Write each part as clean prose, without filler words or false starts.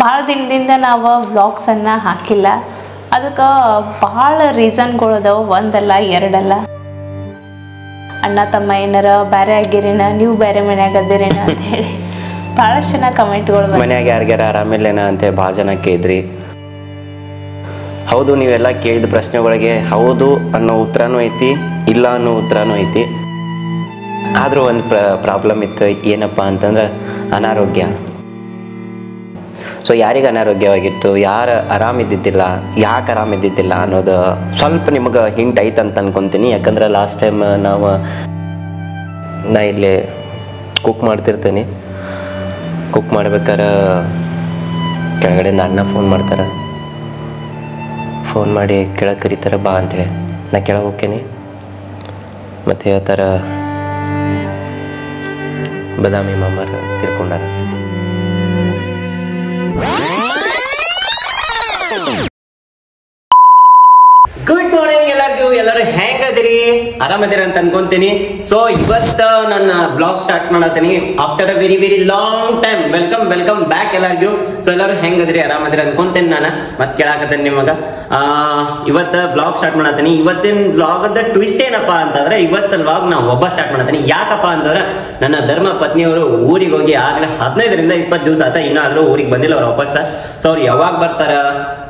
ಭಾಳ ದಿನದಿಂದ ನಾವು ವ್ಲಾಗ್ಸನ್ನು ಹಾಕಿಲ್ಲ. ಅದಕ್ಕೆ ಭಾಳ ರೀಸನ್ಗಳದಾವೆ, ಒಂದಲ್ಲ ಎರಡಲ್ಲ. ಅಣ್ಣ ತಮ್ಮ ಏನಾರ ಬೇರೆ ಆಗಿರೇನ, ನೀವು ಬೇರೆ ಮನ್ಯಾಗ ಅದಿರೇನ ಅಂತ ಹೇಳಿ ಭಾಳಷ್ಟು ಜನ ಕಮೆಂಟ್ಗಳು. ಮನ್ಯಾಗ ಯಾರಿಗಾರ ಆರಾಮಿಲ್ಲೇನ ಅಂತ ಭಾಳ ಜನ ಕೇಳಿದ್ರಿ. ಹೌದು, ನೀವೆಲ್ಲ ಕೇಳಿದ ಪ್ರಶ್ನೆಗಳಿಗೆ ಹೌದು ಅನ್ನೋ ಉತ್ತರನೂ ಐತಿ, ಇಲ್ಲ ಅನ್ನೋ ಉತ್ತರನೂ ಐತಿ. ಆದರೂ ಒಂದು ಪ್ರಾಬ್ಲಮ್ ಇತ್ತು. ಏನಪ್ಪ ಅಂತಂದ್ರೆ ಅನಾರೋಗ್ಯ. ಸೊ ಯಾರಿಗೆ ಅನಾರೋಗ್ಯವಾಗಿತ್ತು, ಯಾರು ಆರಾಮಿದ್ದಿದ್ದಿಲ್ಲ, ಯಾಕೆ ಆರಾಮಿದ್ದಿದ್ದಿಲ್ಲ ಅನ್ನೋದು ಸ್ವಲ್ಪ ನಿಮಗೆ ಹಿಂಟ್ ಐತೆ ಅಂತ ಅನ್ಕೊತೀನಿ. ಯಾಕಂದ್ರೆ ಲಾಸ್ಟ್ ಟೈಮ್ ನಾ ಇಲ್ಲಿ ಕುಕ್ ಮಾಡ್ತಿರ್ತೀನಿ. ಕುಕ್ ಮಾಡ್ಬೇಕಾರೆ ಕೆಳಗಡೆಯಿಂದ ಅಣ್ಣ ಫೋನ್ ಮಾಡ್ತಾರೆ. ಫೋನ್ ಮಾಡಿ ಕೆಳಗೆ ಕರೀತಾರೆ, ಬಾ ಅಂತೇಳಿ. ನಾ ಕೆಳಗೆ ಹೋಗ್ತೀನಿ. ಮತ್ತು ಹೇಳ್ತಾರೆ ಬದಾಮಿ ಮಾಮಾರ ತಿರ್ಕೊಂಡಾರ. ಗುಡ್ ಮಾರ್ನಿಂಗ್ ಎಲ್ಲರಿಗೂ. ಎಲ್ಲರೂ ಹೆಂಗದಿರಿ? ಆರಾಮದಿರ ಅಂತ ಅನ್ಕೊಂತೀನಿ. ಸೊ ಇವತ್ತ ನನ್ನ ಬ್ಲಾಗ್ ಸ್ಟಾರ್ಟ್ ಮಾಡತ್ತೀನಿ after a very very long time. Welcome back ಎಲ್ಲರಿಗೂ. ಸೊ ಎಲ್ಲರೂ ಹೆಂಗದಿರಿ? ಆರಾಮದಿರ ಅನ್ಕೊಂತೇನೆ. ನಾನು ಮತ್ತೆ ಕೇಳಾಕತ್ತೇನೆ ನಿಮಗ. ಇವತ್ತ ಬ್ಲಾಗ್ ಸ್ಟಾರ್ಟ್ ಮಾಡತ್ತೀನಿ. ಇವತ್ತಿನ ಬ್ಲಾಗ್ ದ ಟ್ವಿಸ್ಟ್ ಏನಪ್ಪಾ ಅಂತಂದ್ರೆ, ಇವತ್ತ ಬ್ಲಾಗ್ ನಾ ಒಬ್ಬ ಸ್ಟಾರ್ಟ್ ಮಾಡತ್ತೀನಿ. ಯಾಕಪ್ಪ ಅಂತಂದ್ರೆ ನನ್ನ ಧರ್ಮ ಪತ್ನಿಯವರು ಊರಿಗೆ ಹೋಗಿ ಆಗ್ಲೇ 15ರಿಂದ 20 ದಿವಸ ಆತ, ಇನ್ನಾದ್ರೂ ಊರಿಗೆ ಬಂದಿಲ್ಲ ಅವ್ರ ವಾಪಸ್. ಸೊ ಅವ್ರು ಯಾವಾಗ ಬರ್ತಾರ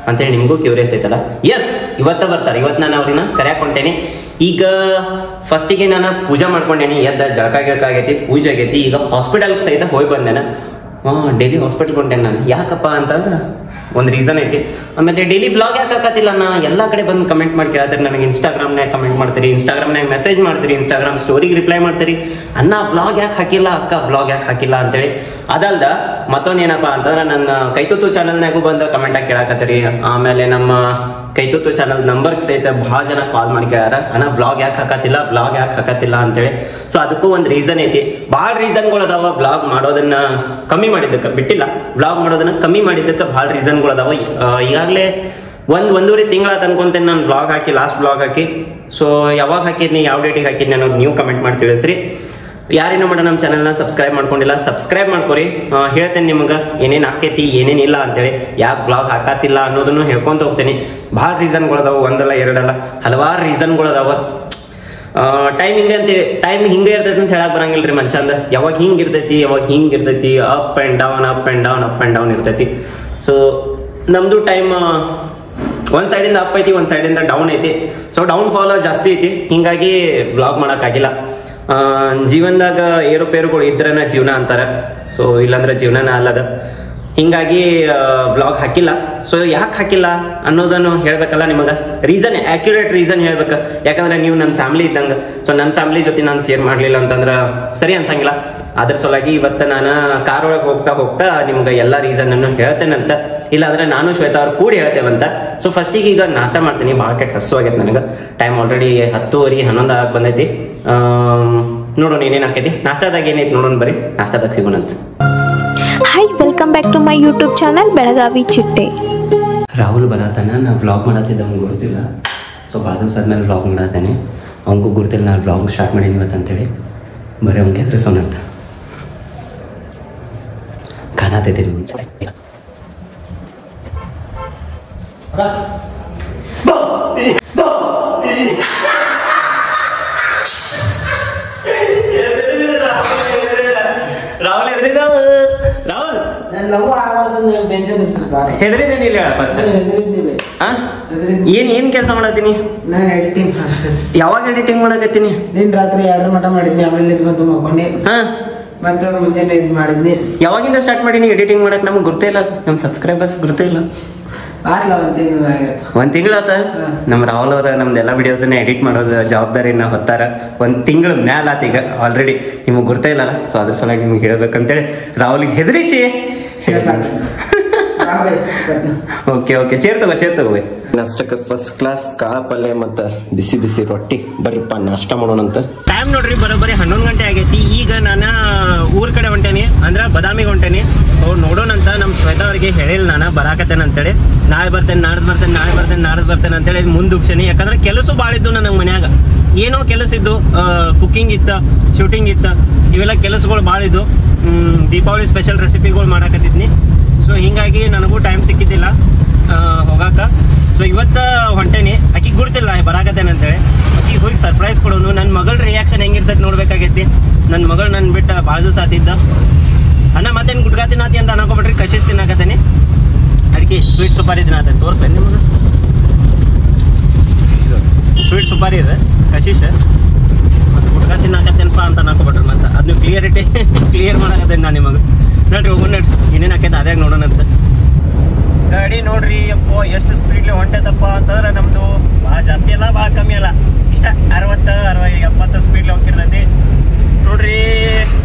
ಅಂತೇಳಿ ನಿಮ್ಗೂ ಕ್ಯೂರಿಯಸ್ ಐತಲ್ಲ. ಎಸ್, ಇವತ್ತ ಬರ್ತಾರೆ. ಇವತ್ತು ನಾನು ಅವ್ರನ್ನ ಕರ್ಯಾಕ್ ಹೊಂಟೇನಿ. ಈಗ ಫಸ್ಟಿಗೆ ನಾನು ಪೂಜೆ ಮಾಡ್ಕೊಂಡೇನಿ. ಎದ್ದ ಜಳಕ ಗಿಳಕ ಆಗೈತಿ, ಪೂಜೆ ಆಗೈತಿ. ಈಗ ಹಾಸ್ಪಿಟಲ್ಗೆ ಸಹಿತ ಹೋಗಿ ಬಂದೇನ. ಡೈಲಿ ಹಾಸ್ಪಿಟಲ್ ಹೊಂಟೇನೆ ನಾನು. ಯಾಕಪ್ಪ ಅಂತಂದ್ರೆ ಒಂದು ರೀಸನ್ ಐತಿ. ಆಮೇಲೆ ಡೈಲಿ ಬ್ಲಾಗ್ ಯಾಕೆ ಹಾಕತ್ತಿಲ್ಲ ನಾ? ಎಲ್ಲ ಕಡೆ ಬಂದು ಕಮೆಂಟ್ ಮಾಡಿ ಕೇಳ್ತಾರೆ ನನಗೆ. ಇನ್ಸ್ಟಾಗ್ರಾಮ್ನಾಗ ಕಮೆಂಟ್ ಮಾಡ್ತೀರಿ, ಇನ್ಸ್ಟಾಗ್ರಾಮ್ನಾಗ ಮೆಸೇಜ್ ಮಾಡ್ತೀರಿ, ಇನ್ಸ್ಟಾಗ್ರಾಮ್ ಸ್ಟೋರಿಗೆ ರಿಪ್ಲೈ ಮಾಡ್ತೀರಿ, ಅಣ್ಣ ಬ್ಲಾಗ್ ಯಾಕೆ ಹಾಕಿಲ್ಲ, ಅಕ್ಕ ಬ್ಲಾಗ್ ಯಾಕೆ ಹಾಕಿಲ್ಲ ಅಂತೇಳಿ. ಅದಲ್ದ ಮತ್ತೊಂದು ಏನಪ್ಪಾ ಅಂತಂದ್ರೆ ನನ್ನ ಕೈತುತ್ತು ಚಾನಲ್ನಾಗೂ ಬಂದು ಕಮೆಂಟ್ ಆಗಿ ಕೇಳಾಕತ್ತೀರಿ. ಆಮೇಲೆ ನಮ್ಮ ಕೈತುತ್ತು ಚಾನಲ್ ನಂಬರ್ ಸಹಿತ ಬಹಳ ಜನ ಕಾಲ್ ಮಾಡಿ ಕೇಳ್ಯಾರ, ಅಣ್ಣ ಬ್ಲಾಗ್ ಯಾಕೆ ಹಾಕತ್ತಿಲ್ಲ ಅಂತೇಳಿ. ಸೊ ಅದಕ್ಕೂ ಒಂದು ರೀಸನ್ ಐತಿ. ಭಾಳ ರೀಸನ್ಗಳು ಅದಾವ. ಬ್ಲಾಗ್ ಮಾಡೋದನ್ನ ಕಮ್ಮಿ ಮಾಡಿದ್ದಕ್ಕೆ, ಬಿಟ್ಟಿಲ್ಲ, ಬ್ಲಾಗ್ ಮಾಡೋದನ್ನ ಕಮ್ಮಿ ಮಾಡಿದ್ದಕ್ಕೆ ಭಾಳ ರೀಸನ್ಗಳು ಅದಾವ. ಈಗಾಗಲೇ ಒಂದೂವರೆ ತಿಂಗಳಾತ ಅನ್ಕೊಂತೇನೆ ನಾನು ಬ್ಲಾಗ್ ಹಾಕಿ, ಲಾಸ್ಟ್ ಬ್ಲಾಗ್ ಹಾಕಿ. ಸೊ ಯಾವಾಗ ಹಾಕಿದ್ನಿ, ಯಾವ ಡೇಟಿಗೆ ಹಾಕಿದ್ನಿ ಅನ್ನೋದು ನೀವು ಕಮೆಂಟ್ ಮಾಡಿ ತಿಳಿಸ್ರಿ. ಯಾರೇನೋ ಮಾಡ ನಮ್ಮ ಚಾನಲ್ನ ಸಬ್ಸ್ಕ್ರೈಬ್ ಮಾಡ್ಕೊಂಡಿಲ್ಲ, ಸಬ್ಸ್ಕ್ರೈಬ್ ಮಾಡ್ಕೊರಿ. ಹೇಳ್ತೇನೆ ನಿಮ್ಗೆ ಏನೇನು ಆಕೈತಿ ಏನೇನಿಲ್ಲ ಅಂತೇಳಿ. ಯಾಕೆ ಬ್ಲಾಗ್ ಹಾಕತ್ತಿಲ್ಲ ಅನ್ನೋದನ್ನು ಹೇಳ್ಕೊಂತ ಹೋಗ್ತೇನೆ. ಭಾಳ ರೀಸನ್ಗಳದಾವ, ಒಂದಲ್ಲ ಎರಡಲ್ಲ, ಹಲವಾರು ರೀಸನ್ಗಳದಾವ. ಟೈಮ್ ಹಿಂಗೆ ಇರ್ತೈತಿ ಅಂತ ಹೇಳಕ್ ಬರಂಗಿಲ್ರಿ ಮನುಷ್ಯಂದ. ಯಾವಾಗ ಹಿಂಗೆ ಇರ್ತೈತಿ, ಅಪ್ ಆ್ಯಂಡ್ ಡೌನ್ ಇರ್ತೈತಿ. ಸೊ ನಮ್ದು ಟೈಮ್ ಒಂದ್ ಸೈಡಿಂದ ಅಪ್ ಐತಿ, ಒಂದ್ ಸೈಡಿಂದ ಡೌನ್ ಐತಿ. ಸೊ ಡೌನ್ ಫಾಲ್ ಜಾಸ್ತಿ ಐತಿ. ಹಿಂಗಾಗಿ ಬ್ಲಾಗ್ ಮಾಡೋಕ್ಕಾಗಿಲ್ಲ. ಜೀವನದಾಗ ಏರುಪೇರುಗಳು ಇದ್ರನ ಜೀವನ ಅಂತಾರೆ. ಸೊ ಇಲ್ಲಾಂದ್ರೆ ಜೀವನನ ಅಲ್ಲದ. ಹಿಂಗಾಗಿ ವ್ಲಾಗ್ ಹಾಕಿಲ್ಲ. ಸೊ ಯಾಕೆ ಹಾಕಿಲ್ಲ ಅನ್ನೋದನ್ನು ಹೇಳ್ಬೇಕಲ್ಲ ನಿಮಗೆ. ಆಕ್ಯುರೇಟ್ ರೀಸನ್ ಹೇಳ್ಬೇಕು. ಯಾಕಂದ್ರೆ ನೀವು ನನ್ನ ಫ್ಯಾಮಿಲಿ ಇದ್ದಂಗೆ. ಸೊ ನನ್ನ ಫ್ಯಾಮಿಲಿ ಜೊತೆ ನಾನು ಶೇರ್ ಮಾಡಲಿಲ್ಲ ಅಂತಂದ್ರೆ ಸರಿ ಅನ್ಸಂಗಿಲ್ಲ. ಅದ್ರ ಸಲುವಾಗಿ ಇವತ್ತು ನಾನು ಕಾರ್ ಒಳಗೆ ಹೋಗ್ತಾ ನಿಮ್ಗೆ ಎಲ್ಲ ರೀಸನ್ ಅನ್ನು ಹೇಳ್ತೇನಂತ. ಇಲ್ಲಾಂದ್ರೆ ನಾನು ಶ್ವೇತಾ ಅವ್ರು ಕೂಡಿ ಹೇಳ್ತೇವಂತ. ಸೊ ಫಸ್ಟಿಗೆ ಈಗ ನಾಷ್ಟ ಮಾಡ್ತೀನಿ. ಭಾಳ ಕೆಟ್ಟ ಹಸು ಆಗೈತೆ ನನಗೆ. ಟೈಮ್ ಆಲ್ರೆಡಿ 10:30 11 ಆಗಿ ಬಂದೈತಿ. ನೋಡೋಣ ಏನೇನು ಆಕೈತಿ. ನಾಷ್ಟಾದಾಗ ಏನೈತಿ ನೋಡೋಣ, ಬರ್ರಿ ನಾಷ್ಟಾದಾಗ ಸಿಗೋಣ ಅಂತ. Hi, welcome back to my YouTube channel Belagavi Chitte. Rahul ಬರತ್ತಾನ. ನಾ ವ್ಲಾಗ್ ಮಾಡತ್ತಿದ್ದ, ಅವ್ನಿಗೆ ಗೊತ್ತಿಲ್ಲ. ಸೊ ಭಾಳ ದಿವಸ ಆದ್ಮೇಲೆ ವ್ಲಾಗ್ ಮಾಡತ್ತೇನೆ. ಅವ್ನಿಗೂ ಗೊತ್ತಿಲ್ಲ ನಾನು ವ್ಲಾಗ್ ಸ್ಟಾರ್ಟ್ ಮಾಡೀನಿ ಇವತ್ತು ಅಂತೇಳಿ. ಬರೀ ಅವ್ನಿಗೆ ಹೆದರಿಸೋಣಂತ ಕಾಣತೈತಿ. ರಾಹುಲ್ ಹೆದರಿದ್ದೇನೆ. ಏನ್ ಕೆಲಸ ಮಾಡತ್ತೀನಿ? ಯಾವಾಗ ಎಡಿಟಿಂಗ್ ಮಾಡಕತ್ತೀನಿ? ರಾತ್ರಿ 2 ಮಟ ಮಾಡಿದ್ನಿ. ಆಮೇಲೆ ಬಂದು ಮಕ್ಕೊಂಡೆ. ಮತ್ತೆ ಮುಂಜಾನೆ ಇದು ಮಾಡಿದ್ನಿ. ಯಾವಾಗಿಂದ ಸ್ಟಾರ್ಟ್ ಮಾಡೀನಿ ಎಡಿಟಿಂಗ್ ಮಾಡಕ್? ನಮ್ಗೆ ಗೊತ್ತೇ ಇಲ್ಲ, ನಮ್ಮ ಸಬ್ಸ್ಕ್ರೈಬರ್ಸ್ ಗೊತ್ತೇ ಇಲ್ಲ. ಒಂದ್ ತಿಂಗಳಾತ. ನಮ್ಮ ರಾಹುಲ್ ಅವ್ರ ನಮ್ದೆಲ್ಲ ವಿಡಿಯೋಸನ್ನ ಎಡಿಟ್ ಮಾಡೋದು ಜವಾಬ್ದಾರಿನ ಹೊತ್ತಾರ. 1 ತಿಂಗಳ ಮ್ಯಾಲ ಆತ ಈಗ ಆಲ್ರೆಡಿ. ನಿಮಗೆ ಗೊತ್ತೇ ಇಲ್ಲ. ಸೊ ಅದ್ರ ಸಲುವಾಗಿ ನಿಮ್ಗೆ ಹೇಳ್ಬೇಕಂತೇಳಿ ರಾಹುಲ್ಗೆ ಹೆದರಿಸಿ ಓಕೆ ಚೇರ್ ತಗೋ. ನಾಷ್ಟಕ್ಕೆ ಫಸ್ಟ್ ಕ್ಲಾಸ್ ಕಾಳ ಪಲ್ಯ ಮತ್ತು ಬಿಸಿ ರೊಟ್ಟಿ. ಬರ್ರಿಪ್ಪ ನಾಷ್ಟ ಮಾಡೋಣ ಅಂತ. ಟೈಮ್ ನೋಡ್ರಿ, ಬರೋಬ್ಬರಿ 11 ಗಂಟೆ ಆಗೈತಿ. ಈಗ ನಾನು ಊರ್ ಕಡೆ ಹೊಂಟೇನಿ, ಅಂದ್ರೆ ಬದಾಮಿಗೆ ಹೊಂಟೇನಿ. ಸೊ ನೋಡೋಣಂತ. ನಮ್ಮ ಶ್ವೇತಾ ಅವ್ರಿಗೆ ಹೇಳಿಲ್ಲ ನಾನು ಬರಾಕತ್ತೇನೆ ಅಂತೇಳಿ. ನಾಳೆ ಬರ್ತೇನೆ ನಾಡ್ದು ಬರ್ತೇನೆ ಅಂತೇಳಿ ಮುಂದುಕ್ಷಣಿ. ಯಾಕಂದ್ರೆ ಕೆಲಸ ಭಾಳ ಇದ್ದು ನನಗೆ ಮನ್ಯಾಗ. ಏನೋ ಕೆಲಸ ಇದ್ದು, ಕುಕ್ಕಿಂಗ್ ಇತ್ತ, ಶೂಟಿಂಗ್ ಇತ್ತ, ಇವೆಲ್ಲ ಕೆಲಸಗಳು ಭಾಳ ಇದ್ದು. ದೀಪಾವಳಿ ಸ್ಪೆಷಲ್ ರೆಸಿಪಿಗಳು ಮಾಡಾಕತ್ತಿದ್ನಿ. ಸೊ ಹಿಂಗಾಗಿ ನನಗೂ ಟೈಮ್ ಸಿಕ್ಕಿದ್ದಿಲ್ಲ ಹೋಗಾಕ. ಸೊ ಇವತ್ತು ಹೊಂಟೇನಿ. ಆಕಿಗೆ ಗುರ್ತಿಲ್ಲ ಬರಾಕತ್ತೇನೆ ಅಂತೇಳಿ. ಆಕಿಗೆ ಹೋಗಿ ಸರ್ಪ್ರೈಸ್ ಕೊಡೋನು. ನನ್ನ ಮಗಳ ರಿಯಾಕ್ಷನ್ ಹೆಂಗಿರ್ತೈತೆ ನೋಡ್ಬೇಕಾಗೈತಿ. ನನ್ನ ಮಗಳು ನನ್ನ ಬಿಟ್ಟು ಭಾಳ ದಿವಸ ಆತಿದ್ದ. ಅಣ್ಣ ಮತ್ತೇನು ಗುಟ್ಕಾ ತಿನ್ನಾತಿ ಅಂತ ಅನ್ಕೊಬಿಟ್ರಿ, ಕಶಿಶ್ ತಿನ್ನಾಕತ್ತೇನೆ. ಅಡಿಕೆ ಸ್ವೀಟ್ ಸುಪಾರಿ ತಿನ್ನಾತೇನೆ. ತೋರಿಸ್ತೇನೆ ನಿಮಗೆ. ಸ್ವೀಟ್ ಸುಪಾರಿ ಇದೆ ಕಶಿಶ್. ಮತ್ತು ಗುಟ್ಕಾ ತಿನ್ನಾಕತ್ತೇನಪ್ಪ ಅಂತ ಅನ್ಕೊಬಿಟ್ರಿ. ಮತ್ತೆ ಅದನ್ನ ಕ್ಲಿಯರ್ ಮಾಡಾಕತ್ತೇನೆ ನಾನು ನಿಮಗೆ. ನೋಡ್ರಿ ಹೋಗೋಣ, ನೋಡ್ರಿ ಇನ್ನೇನು ಆಕೈತೆ ಅದ್ಯಾಗ ನೋಡೋಣಂತ. ಗಾಡಿ ನೋಡ್ರಿ ಅಪ್ಪ ಎಷ್ಟು ಸ್ಪೀಡ್ಲಿ ಹೊಂಟೈತಪ್ಪ ಅಂತಂದ್ರೆ ನಮ್ಮದು ಭಾಳ ಜಾಸ್ತಿ ಅಲ್ಲ ಭಾಳ ಕಮ್ಮಿ ಅಲ್ಲ, ಇಷ್ಟ 60-70 ಸ್ಪೀಡ್ಲಿ ಹೋಗ್ತಿರ್ತೈತಿ. ನೋಡ್ರಿ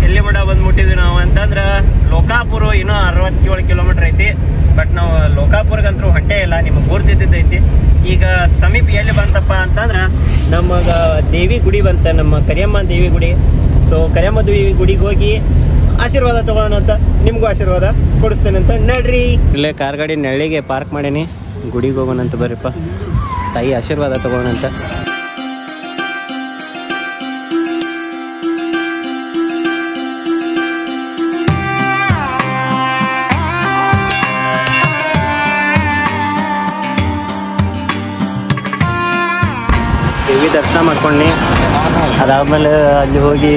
ಎಲ್ಲಿ ಮಠ ಬಂದು ಮುಟ್ಟಿದ್ವಿ ನಾವು ಅಂತಂದ್ರೆ ಲೋಕಾಪುರ ಇನ್ನೂ 67 ಕಿಲೋಮೀಟ್ರ್ ಐತಿ. ಬಟ್ ನಾವು ಲೋಕಾಪುರ್ಗಂತೂ ಹೊಂಟೇ ಇಲ್ಲ, ನಿಮಗೆ ಗುರ್ತಿದ್ದೈತಿ. ಈಗ ಸಮೀಪ ಎಲ್ಲಿ ಬಂತಪ್ಪ ಅಂತಂದ್ರೆ ನಮಗೆ ದೇವಿ ಗುಡಿ ಬಂತ, ನಮ್ಮ ಕರಿಯಮ್ಮ ದೇವಿ ಗುಡಿ. ಸೊ ಕರಿಯಮ್ಮ ದೇವಿ ಗುಡಿಗೆ ಹೋಗಿ ಆಶೀರ್ವಾದ ತಗೊಳ್ಳೋಣ ಅಂತ, ನಿಮಗೂ ಆಶೀರ್ವಾದ ಕೊಡಿಸ್ತೇನೆ ಅಂತ. ನಡ್ರಿ ಇಲ್ಲೇ ಕಾರ್ ಗಾಡಿ ನೆಳ್ಳಿಗೆ ಪಾರ್ಕ್ ಮಾಡೀನಿ. ಗುಡಿಗೆ ಹೋಗೋಣಂತ ಬರ್ರಿಪ್ಪ, ತಾಯಿ ಆಶೀರ್ವಾದ ತಗೊಳ್ಳೋಣಂತ. ದೇವಿ ದರ್ಶನ ಮಾಡ್ಕೊಂಡು ಅದಾದ್ಮೇಲೆ ಅಲ್ಲಿ ಹೋಗಿ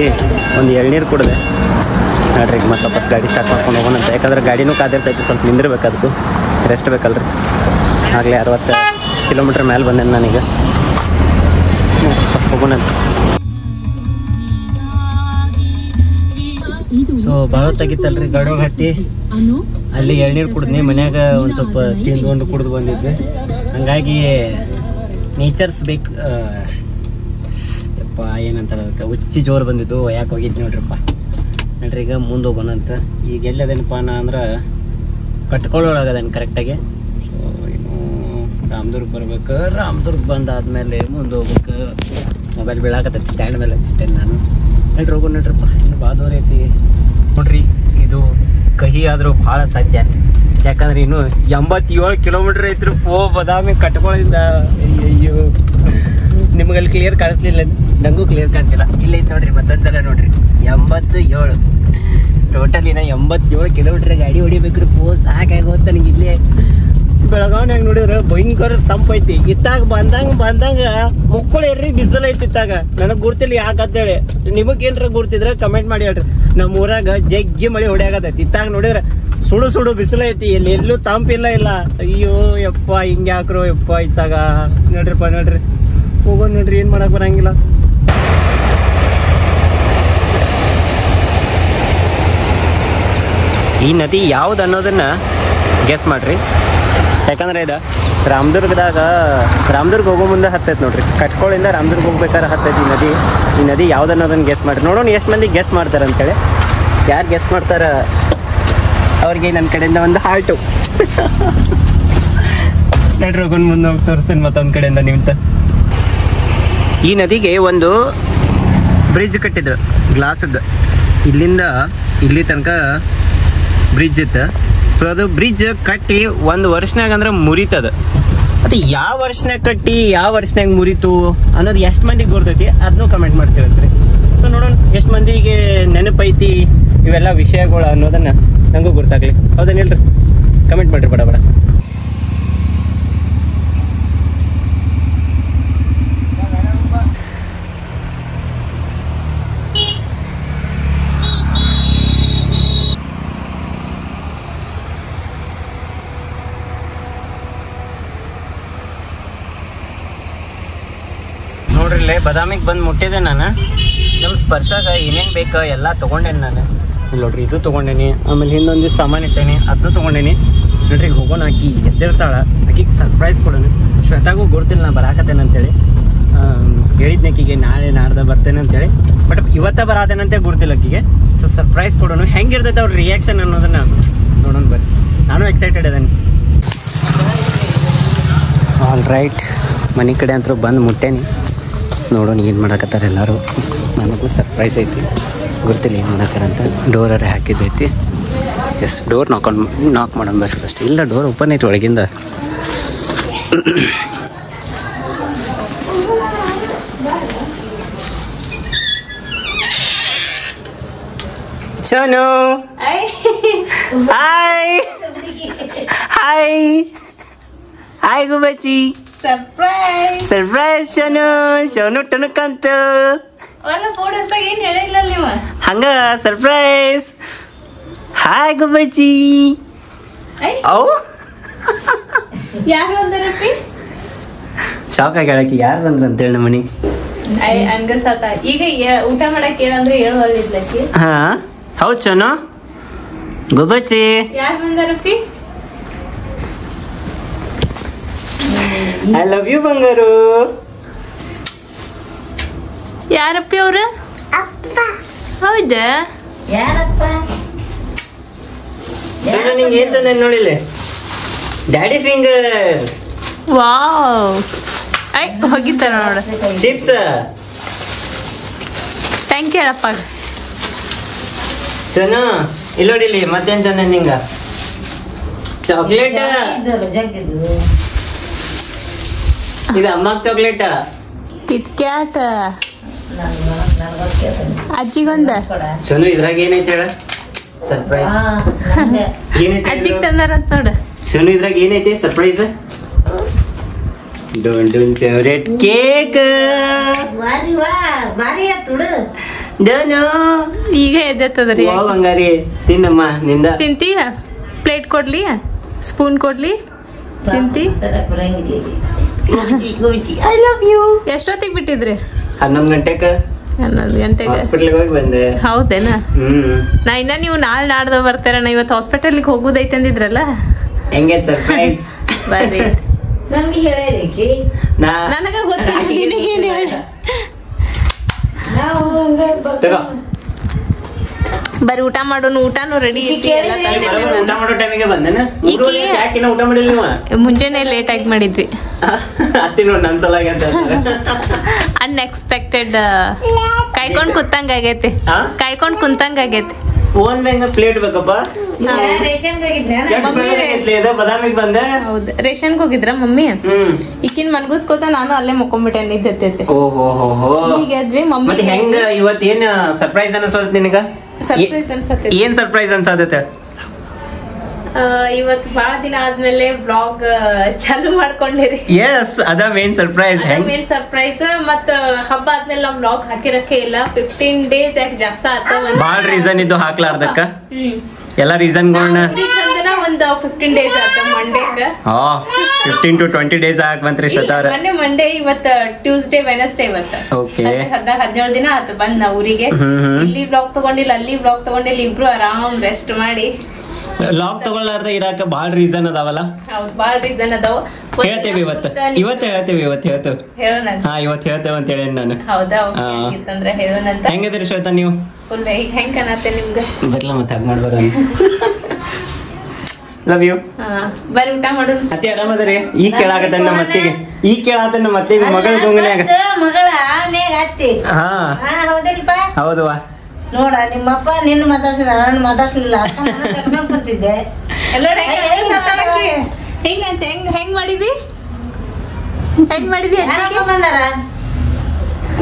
ಒಂದು ಎಳ್ನೀರು ಕುಡಿದೆ. ನೋಡ್ರಿ ಈಗ ಮತ್ತೆ ವಾಪಸ್ ಗಾಡಿ ಸ್ಟಾರ್ಟ್ ಮಾಡ್ಕೊಂಡು ಹೋಗೋಣಂತ. ಯಾಕಂದ್ರೆ ಗಾಡಿನೂ ಕಾದಿರ್ತೈತಿ, ಸ್ವಲ್ಪ ನಿಂದಿರ್ಬೇಕು, ಅದಕ್ಕೂ ರೆಸ್ಟ್ ಬೇಕಲ್ರಿ. ಆಗಲೇ 60 ಕಿಲೋಮೀಟ್ರ್ ಮೇಲೆ ಬಂದೇನೆ ನಾನೀಗ. ಹೋಗೋಣಂತ. ಸೊ ಭಾಳ ಹೊತ್ತಾಗಿತ್ತಲ್ರಿ ಗಾಡಿ ಹತ್ತಿ ಅಲ್ಲಿ ಎಳ್ನೀರು ಕುಡಿದ್ನಿ. ಮನ್ಯಾಗ ಒಂದು ಸ್ವಲ್ಪ ತಿಂದು ಕುಡಿದು ಬಂದಿದ್ವಿ. ಹಂಗಾಗಿ ನೇಚರ್ಸ್ ಬೇಕು ಯಪ್ಪ ಏನಂತಾರೆ ಅದಕ್ಕೆ ಹುಚ್ಚಿ ಜೋರು ಬಂದಿದ್ದು. ಯಾಕೆ ಹೋಗಿದ್ದು ನೋಡ್ರಿಪ್ಪ. ನೋಡ್ರಿ ಈಗ ಮುಂದೆ ಹೋಗೋಣಂತ. ಈಗ ಎಲ್ಲದೇನಪ್ಪ ಅಂದ್ರೆ ಕಟ್ಕೊಳ್ಳೋಳಗದೇನು ಕರೆಕ್ಟಾಗಿ. ಸೊ ಇನ್ನು ರಾಮದುರ್ಗ ಬರ್ಬೇಕು. ರಾಮದುರ್ಗ ಬಂದಾದ್ಮೇಲೆ ಮುಂದೆ ಹೋಗ್ಬೇಕು. ಮೊಬೈಲ್ ಬೀಳಾಕತ್ತೈತಿ ಸ್ಟ್ಯಾಂಡ್ ಮೇಲೆ ಹಚ್ಚಿಟ್ಟೇನೆ ನಾನು. ನೋಡ್ರಿ ಹೋಗೋ ನೋಡ್ರಿಪ್ಪ, ಇನ್ನು ಭಾಳ ದೂರ ಐತಿ ನೋಡ್ರಿ. ಇದು ಕಹಿ ಆದರೂ ಭಾಳ ಸಾಧ್ಯ. ಯಾಕಂದ್ರೆ ಇನ್ನು 87 ಕಿಲೋಮೀಟ್ರ್ ಐತ್ರಿ. ಬದಾಮಿ ಕಟ್ಕೊಳ್ಳೋದ್ರಿಂದ ಅಯ್ಯೋ ನಿಮಗಲ್ಲಿ ಕ್ಲಿಯರ್ ಕಾಣಿಸ್ಲಿಲ್ಲ, ನನಗೂ ಕ್ಲಿಯರ್ ಕಾಣಿಸಿಲ್ಲ. ಇಲ್ಲ ಐತೆ ನೋಡ್ರಿ ಮತ್ತೊಂದ್ಸಲ ನೋಡ್ರಿ 87 ಟೋಟಲ್. ಇನ್ನ 87 ಕಿಲೋಮೀಟ್ರ್ ಗಾಡಿ ಹೊಡಿಬೇಕ್ರಿ. ಸಾಕಾಗೋತ್ತ ನನಗೆ. ಇಲ್ಲೇ ಬೆಳಗಾವ್ನಾಗ ನೋಡಿದ್ರೆ ಭಯಂಕರ ತಂಪೈತಿ. ಇತ್ತಾಗ ಬಂದಂಗ ಮುಕ್ಕಳೇರಿ ಬಿಸಿಲು ಐತಿ. ಇತ್ತಾಗ ನನಗೆ ಗುರ್ತಿಲ್ಲ ಯಾಕಂತೇಳಿ. ನಿಮಗೇನ್ರ ಗುರ್ತಿದ್ರೆ ಕಮೆಂಟ್ ಮಾಡಿ ಹೇಳ್ರಿ. ನಮ್ಮ ಊರಾಗ ಜಗ್ಗಿ ಮಳೆ ಹೊಡೆಯಾಗತೈತಿ. ಇತ್ತಾಗ ನೋಡಿದ್ರೆ ಸುಡು ಬಿಸಿಲು ಐತಿ. ಎಲ್ಲೂ ತಂಪಿಲ್ಲ. ಅಯ್ಯೋ ಯಪ್ಪ ಹಿಂಗೆ ಹಾಕ್ರು ಯಪ್ಪ. ಇತ್ತಾಗ ನೋಡ್ರಿಪ್ಪ ನೋಡ್ರಿ ಹೋಗೋಣ ನೋಡ್ರಿ, ಏನು ಮಾಡಕ್ ಬರಂಗಿಲ್ಲ. ಈ ನದಿ ಯಾವ್ದು ಅನ್ನೋದನ್ನ ಗೆಸ್ ಮಾಡ್ರಿ. ಯಾಕಂದ್ರೆ ಇದು ರಾಮದುರ್ಗ ಹೋಗೋ ಮುಂದೆ ಹತ್ತೈತಿ ನೋಡ್ರಿ. ಕಟ್ಕೊಳ್ಳಿಂದ ರಾಮದುರ್ಗ ಹೋಗ್ಬೇಕಾದ್ರೆ ಹತ್ತೈತಿ ಈ ನದಿ ಯಾವ್ದು ಅನ್ನೋದನ್ನ ಗೆಸ್ ಮಾಡ್ರಿ. ನೋಡೋಣ ಎಷ್ಟು ಮಂದಿ ಗೆಸ್ ಮಾಡ್ತಾರೆ ಅಂತೇಳಿ. ಯಾರು ಗೆಸ್ ಮಾಡ್ತಾರ ಅವ್ರಿಗೆ ನನ್ನ ಕಡೆಯಿಂದ ಒಂದು ಹಾರ್ಟು. ನೋಡ್ರಿ ಹೋಗೋಣ ಮುಂದೆ ಹೋಗಿ ತೋರಿಸ್ತೇನೆ ಮತ್ತೊಂದು ಕಡೆಯಿಂದ ನಿಮ್ತ. ಈ ನದಿಗೆ ಒಂದು ಬ್ರಿಡ್ಜ್ ಕಟ್ಟಿದ್ರು ಗ್ಲಾಸದ್ದು. ಇಲ್ಲಿಂದ ಇಲ್ಲಿ ತನಕ ಬ್ರಿಡ್ಜ್ ಇತ್ತು. ಸೊ ಅದು ಬ್ರಿಡ್ಜ್ ಕಟ್ಟಿ 1 ವರ್ಷನಾಗ ಅಂದ್ರೆ ಮುರಿತದ. ಅದು ಯಾವ ವರ್ಷನಾಗ ಕಟ್ಟಿ ಯಾವ ವರ್ಷನಾಗ ಮುರಿತು ಅನ್ನೋದು ಎಷ್ಟು ಮಂದಿಗೆ ಗೊತ್ತೈತಿ ಅದನ್ನೂ ಕಮೆಂಟ್ ಮಾಡಿ ತಿಳಿಸ್ರಿ. ಸೊ ನೋಡೋಣ ಎಷ್ಟು ಮಂದಿಗೆ ನೆನಪೈತಿ ಇವೆಲ್ಲ ವಿಷಯಗಳು ಅನ್ನೋದನ್ನ ನನಗೂ ಗೊತ್ತಾಗ್ಲಿ. ಹೌದೇನು ಹೇಳ್ರಿ, ಕಮೆಂಟ್ ಮಾಡಿರಿ ಬಡ. ನೋಡ್ರಿ ಇಲ್ಲೇ ಬದಾಮಿಗೆ ಬಂದು ಮುಟ್ಟಿದೆ ನಾನು. ನಮ್ಮ ಸ್ಪರ್ಶಾಗ ಏನೇನು ಬೇಕು ಎಲ್ಲ ತೊಗೊಂಡೇನಿ ನಾನು. ನೋಡ್ರಿ ಇದು ತೊಗೊಂಡೇನಿ, ಆಮೇಲೆ ಹಿಂದೊಂದು ಸಾಮಾನು ಇಟ್ಟೇನಿ, ಅದನ್ನು ತೊಗೊಂಡೇನಿ. ನೋಡ್ರಿ ಹೋಗೋಣ. ಆಕಿ ಎದ್ದಿರ್ತಾಳ, ಆಕಿಗೆ ಸರ್ಪ್ರೈಸ್ ಕೊಡೋಣ. ಶ್ವೇತಾಗೂ ಗೊತ್ತಿಲ್ಲ ನಾ ಬರಾಕತ್ತೇನೆ ಅಂತೇಳಿ. ಹೇಳಿದ್ನೆ ಆಕಿಗೆ ನಾಳೆ ನಾಡ್ದ ಬರ್ತೇನೆ ಅಂತೇಳಿ. ಬಟ್ ಇವತ್ತ ಬರಾತೇನಂತೆ ಗೊತ್ತಿಲ್ಲ ಆಕಿಗೆ. ಸೊ ಸರ್ಪ್ರೈಸ್ ಕೊಡೋಣ. ಹೆಂಗಿರ್ತೈತೆ ಅವ್ರ ರಿಯಾಕ್ಷನ್ ಅನ್ನೋದನ್ನ ನೋಡೋಣ ಬರ್ರಿ. ನಾನು ಎಕ್ಸೈಟೆಡ್ ಅದೇನೆ. ಆಲ್ ರೈಟ್, ಮನೆ ಕಡೆ ಅಂತೂ ಬಂದು ಮುಟ್ಟೇನಿ. ನೋಡೋಣ ಏನು ಮಾಡಕತ್ತಾರೆ ಎಲ್ಲರೂ. ನನಗೂ ಸರ್ಪ್ರೈಸ್ ಐತಿ, ಗೊತ್ತಿಲ್ಲ ಏನು ಮಾಡತ್ತಾರಂತ. ಡೋರರೇ ಹಾಕಿದ್ದೈತಿ. ಎಸ್, ಡೋರ್ ನಾಕ್ ಮಾಡೋಣ ಬರ್ರಿ ಫಸ್ಟ್. ಇಲ್ಲ, ಡೋರ್ ಓಪನ್ ಐತಿ ಒಳಗಿಂದ. ಸೋನು ಹಾಯ್. ಹಾಯ್ ಹಾಯ್ ಗುಬ್ಬಚ್ಚಿ ಸರ್ಪ್ರೈಸ್ ಶೋನು ಟುನುಕಂತ ಏನ್ ಹೇಳಿಲ್ಲ ನೀವು ಹಂಗ ಸರ್ಪ್ರೈಸ್ ಹಾಯ್ ಗುಬ್ಬಚ್ಚಿ ಓ ಯಾರು ಬಂದಾರಪ್ಪಿ ಶಾಕ್ ಆಗಿ ಹೇಳಕ್ಕೆ ಯಾರು ಬಂದ್ರು ಅಂತೇಳಿ ನಮ್ಮ ಮನಿ ಹಂಗ ಸಾಕ ಈಗ ಊಟ ಮಾಡಕ್ ಏನಂದ್ರೆ ಹೇಳುವಲ್ಲಿದ್ಲಕ್ಕಿ ಹಾ ಹೌದ್ ಶೋನು ಗುಬ್ಬಚ್ಚಿ ಯಾರು ಬಂದಾರಪ್ಪಿ ಐ ಲವ್ ಯು ಬಂಗಾರು ಯಾರಪ್ಪಿ ಅವ್ರ ಹೌದಾ ಶೋನು ನಿಂಗೆ ಏನ್ ತಂದೆ ನೋಡಿಲ್ಲ ಡ್ಯಾಡಿ ಫಿಂಗರ್ ವಾವ್ ಐ ಹೋಗಿತ್ತಾರ ನೋಡ ಚಿಪ್ಸ್ ಥ್ಯಾಂಕ್ ಯು ಹೇಳಪ್ಪ ಶೋನು ಇಲ್ಲಿ ನೋಡಿಲಿ ಮತ್ತೇನ್ ತಂದೆ ನಿಂಗ ಚಾಕ್ಲೇಟ್ ಇದು ಅಮ್ಮಗ್ ಚಾಕ್ಲೇಟ್ ಕಿಟ್ ಕ್ಯಾಟ್ ಅಜ್ಜಿಗೊಂದ ಶೋನು ಇದ್ರಾಗ ಏನೈತೆ ಹೇಳ ಸರ್ಪ್ರೈಸ್ ಏನೈತೆ ಅಜ್ಜಿಗ್ ತಂದಾರಂತ ನೋಡ ಶೋನು ಇದ್ರಾಗ ಏನೈತೆ ಸರ್ಪ್ರೈಸ್ ಡೋಂಟ್ ಫೇವರೇಟ್ ಕೇಕ್ ಡೋನು ಈಗ ಎದ್ದತ್ತದ್ರಿ ಓ ಬಂಗಾರಿ ತಿನ್ನಮ್ಮ ನಿಂದ ತಿಂತೀಯ ಪ್ಲೇಟ್ ಕೊಡ್ಲಿ ಸ್ಪೂನ್ ಕೊಡ್ಲಿ ತಿಂತಿ ಐ ಲವ್ ಯು ಎಷ್ಟೊತ್ತಿಗೆ ಬಿಟ್ಟಿದ್ರಿ 11 ಗಂಟೆಗೆ 11 ಗಂಟೆಗೆ ಹಾಸ್ಪಿಟ್ಲಿಗೆ ಹೋಗಿ ಬಂದೆ ಹೌದೇನ ನಾ ಇನ್ನ ನೀವು ನಾಡ್ದ ಬರ್ತಾರಣ್ಣ ಇವತ್ತು ಹಾಸ್ಪಿಟಲ್ಗೆ ಹೋಗುದೈತೆ ಅಂದಿದ್ರಲ್ಲ ಹೆಂಗೆ ಸರ್ಪ್ರೈಸ್ ಬರ್ರಿ ನಮ್ಗೆ ಹೇಳೇರಿ ನಾ ನನಗ ಗೊತ್ತಿಲ್ಲ ನಿನಗೇನು ಹೇಳಿ ನಾವು ತಗೋ ಬರೀ ಊಟ ಮಾಡೋನು ಊಟನು ರೆಡಿ ಊಟ ಮಾಡೋ ಟೈಮಿಗೆ ಬಂದೇನ ಯಾಕಿನ ಊಟ ಮಾಡಿಲ್ಲ ನೀವು ಮುಂಜಾನೆ ಲೇಟ್ ಆಗಿ ಮಾಡಿದ್ವಿ ಅತ್ತಿ ನೋಡಿ ನನ್ ಸಲಾಗಿ ಅಂತ ಅನ್ಎಕ್ಸ್ಪೆಕ್ಟೆಡ್ ಕಾಯ್ಕೊಂಡ್ ಕುಂತಂಗ ಆಗೈತಿ ಆ? ಕಾಯ್ಕೊಂಡ್ ಕುಂತಂಗ ಆಗೈತಿ ಓನ್ ಬ್ಯಾಂಗ ಪ್ಲೇಟ್ ಬೇಕಪ್ಪ ರೇಷನ್ಗೆ ಹೋಗಿದ್ದೆ ಎಷ್ಟು ಬೆಳಗಾಗೈತ್ಲಿ ಇದು ಬದಾಮಿಗೆ ಬಂದೆ ಹೌದ್ ರೇಷನ್ಗೆ ಹೋಗಿದ್ರ ಮಮ್ಮಿ ಹ್ಮ್ ಈಕಿನ್ ಮನ್ಗುಸ್ಕೋತ ನಾನು ಅಲ್ಲೇ ಮುಕ್ಕೊಂಡ್ಬಿಟ್ಟೆ ನಿದ್ದೈತೆ ಓಹೋ ಹೋ ಹೋ ಈಗ ಎದ್ವಿ ಮಮ್ಮಿ ಮತ್ತೆ ಹೆಂಗ ಇವತ್ ಏನ್ ಸರ್ಪ್ರೈಸ್ ಅನ್ಸೋತ್ ನಿನಗ ಸರ್ಪ್ರೈಸ್ ಅನ್ಸತ್ತೆ ಏನ್ ಸರ್ಪ್ರೈಸ್ ಅನ್ಸತ್ತೆ ಇವತ್ ಬಾಳ ದಿನ ಆದ್ಮೇಲೆ ವ್ಲಾಗ್ ಚಾಲು ಮಾಡ್ಕೊಂಡಿರಿ ಎಸ್ ಅದ ಮೇನ್ ಸರ್ಪ್ರೈಸ್ ಮೇನ್ ಸರ್ಪ್ರೈಸ್ ಮತ್ತ ಹಬ್ಬ ಆದ್ಮೇಲೆ ನಾವ್ ವ್ಲಾಗ್ ಹಾಕಿರಕ್ಕೆ ಇಲ್ಲ 15 ಡೇಸ್ ಯಾಕೆ ಜಾಸ್ತಿ ಆತ ಬಾಳ ರೀಸನ್ ಇದ್ದು ಹಾಕ್ಲಾರ್ದಕ್ಕ ಹ್ಮ್ ಎಲ್ಲಾ ರೀಸನ್ಗಳನ್ನ ಒಂದ್ 15 ಡೇಸ್ ಆತ ಮಂಡೇಗ 15 to 20 ಡೇಸ್ ಹಾಕ್ ಬಂತ್ರಿ ಶತಾರ ಮೊನ್ನೆ ಮಂಡೇ ಇವತ್ತ ಟ್ಯೂಸ್ಡೇ ವೆನಸ್ಡೇ ಇವತ್ತ Okay. 17 ದಿನ ಆತು ಬಂದ್ ನಾ ಊರಿಗೆ ಇಲ್ಲಿ ಬ್ಲಾಗ್ ತಗೊಂಡಿಲ್ಲ ಅಲ್ಲಿ ಬ್ಲಾಗ್ ತಗೊಂಡಿಲ್ಲ ಇಬ್ರು ಆರಾಮ್ ರೆಸ್ಟ್ ಮಾಡಿ ಲಾಕ್ ತಗೊಳ್ಳಾರ್ದ ಇರಾಕ ಬಾಳ ರೀಸನ್ ಅದಾವಲ್ಲ ಹೌದ್ ಬಾಳ ರೀಸನ್ ಅದಾವ ಹೇಳ್ತೇವೆ ಇವತ್ತು ಹೇಳ್ತೇವೆ ಹೇಳೋಣ ಹಾ ಇವತ್ತು ಹೇಳ್ತೇವೆ ಅಂತ ಹೇಳಿ ನಾನು ಹೌದಾ ಹಾ. ಹಂಗಿತ್ತಂದ್ರ ಹೇಳೋಣಂತ ಹೆಂಗದಿರಿ ಶ್ವೇತಾ ನೀವು ಫುಲ್ ಈಗ ಹೆಂಗ್ ಕಾಣತ್ತೆ ನಿಮ್ಗ ಬರ್ಲ ಮತ್ತೆ ಹಾಗೆ ಮಾಡ್ಬಾರ ಲವ್ ಯು ಹಾ ಬರ್ರಿ ಊಟ ಮಾಡೋಣ ಅತಿ ಆರಾಮದರಿ ಈಗ ಕೇಳಾಕತ್ತ ನಮ್ಮ ಅತ್ತಿಗೆ ಈಗ ಕೇಳಾಕತ್ತ ನಮ್ಮ ಅತ್ತಿಗೆ ಮಗಳ ಗುಂಗನ್ಯಾಗ ಮಗಳ ಆಮ್ಯಾಗ ಅತ್ತಿ ಹಾ ಹೌದಿಲ್ಪ ಹೌದವಾ ನೋಡ ನಿಮ್ಮಪ್ಪ ನಿನ್ನ ಮಾತಾಡ್ಸಿದ ನಾನು ಮಾತಾಡ್ಸ್ಲಿಲ್ಲ ಕರ್ಕೊಂಡ್ ಬಂತಿದ್ದೆ ಎಲ್ಲೋಡ್ ಹೆಂಗಂತ ಹೆಂಗ್ ಮಾಡಿದಿ ಅಜ್ಜಿಗೆ ಬಂದಾರ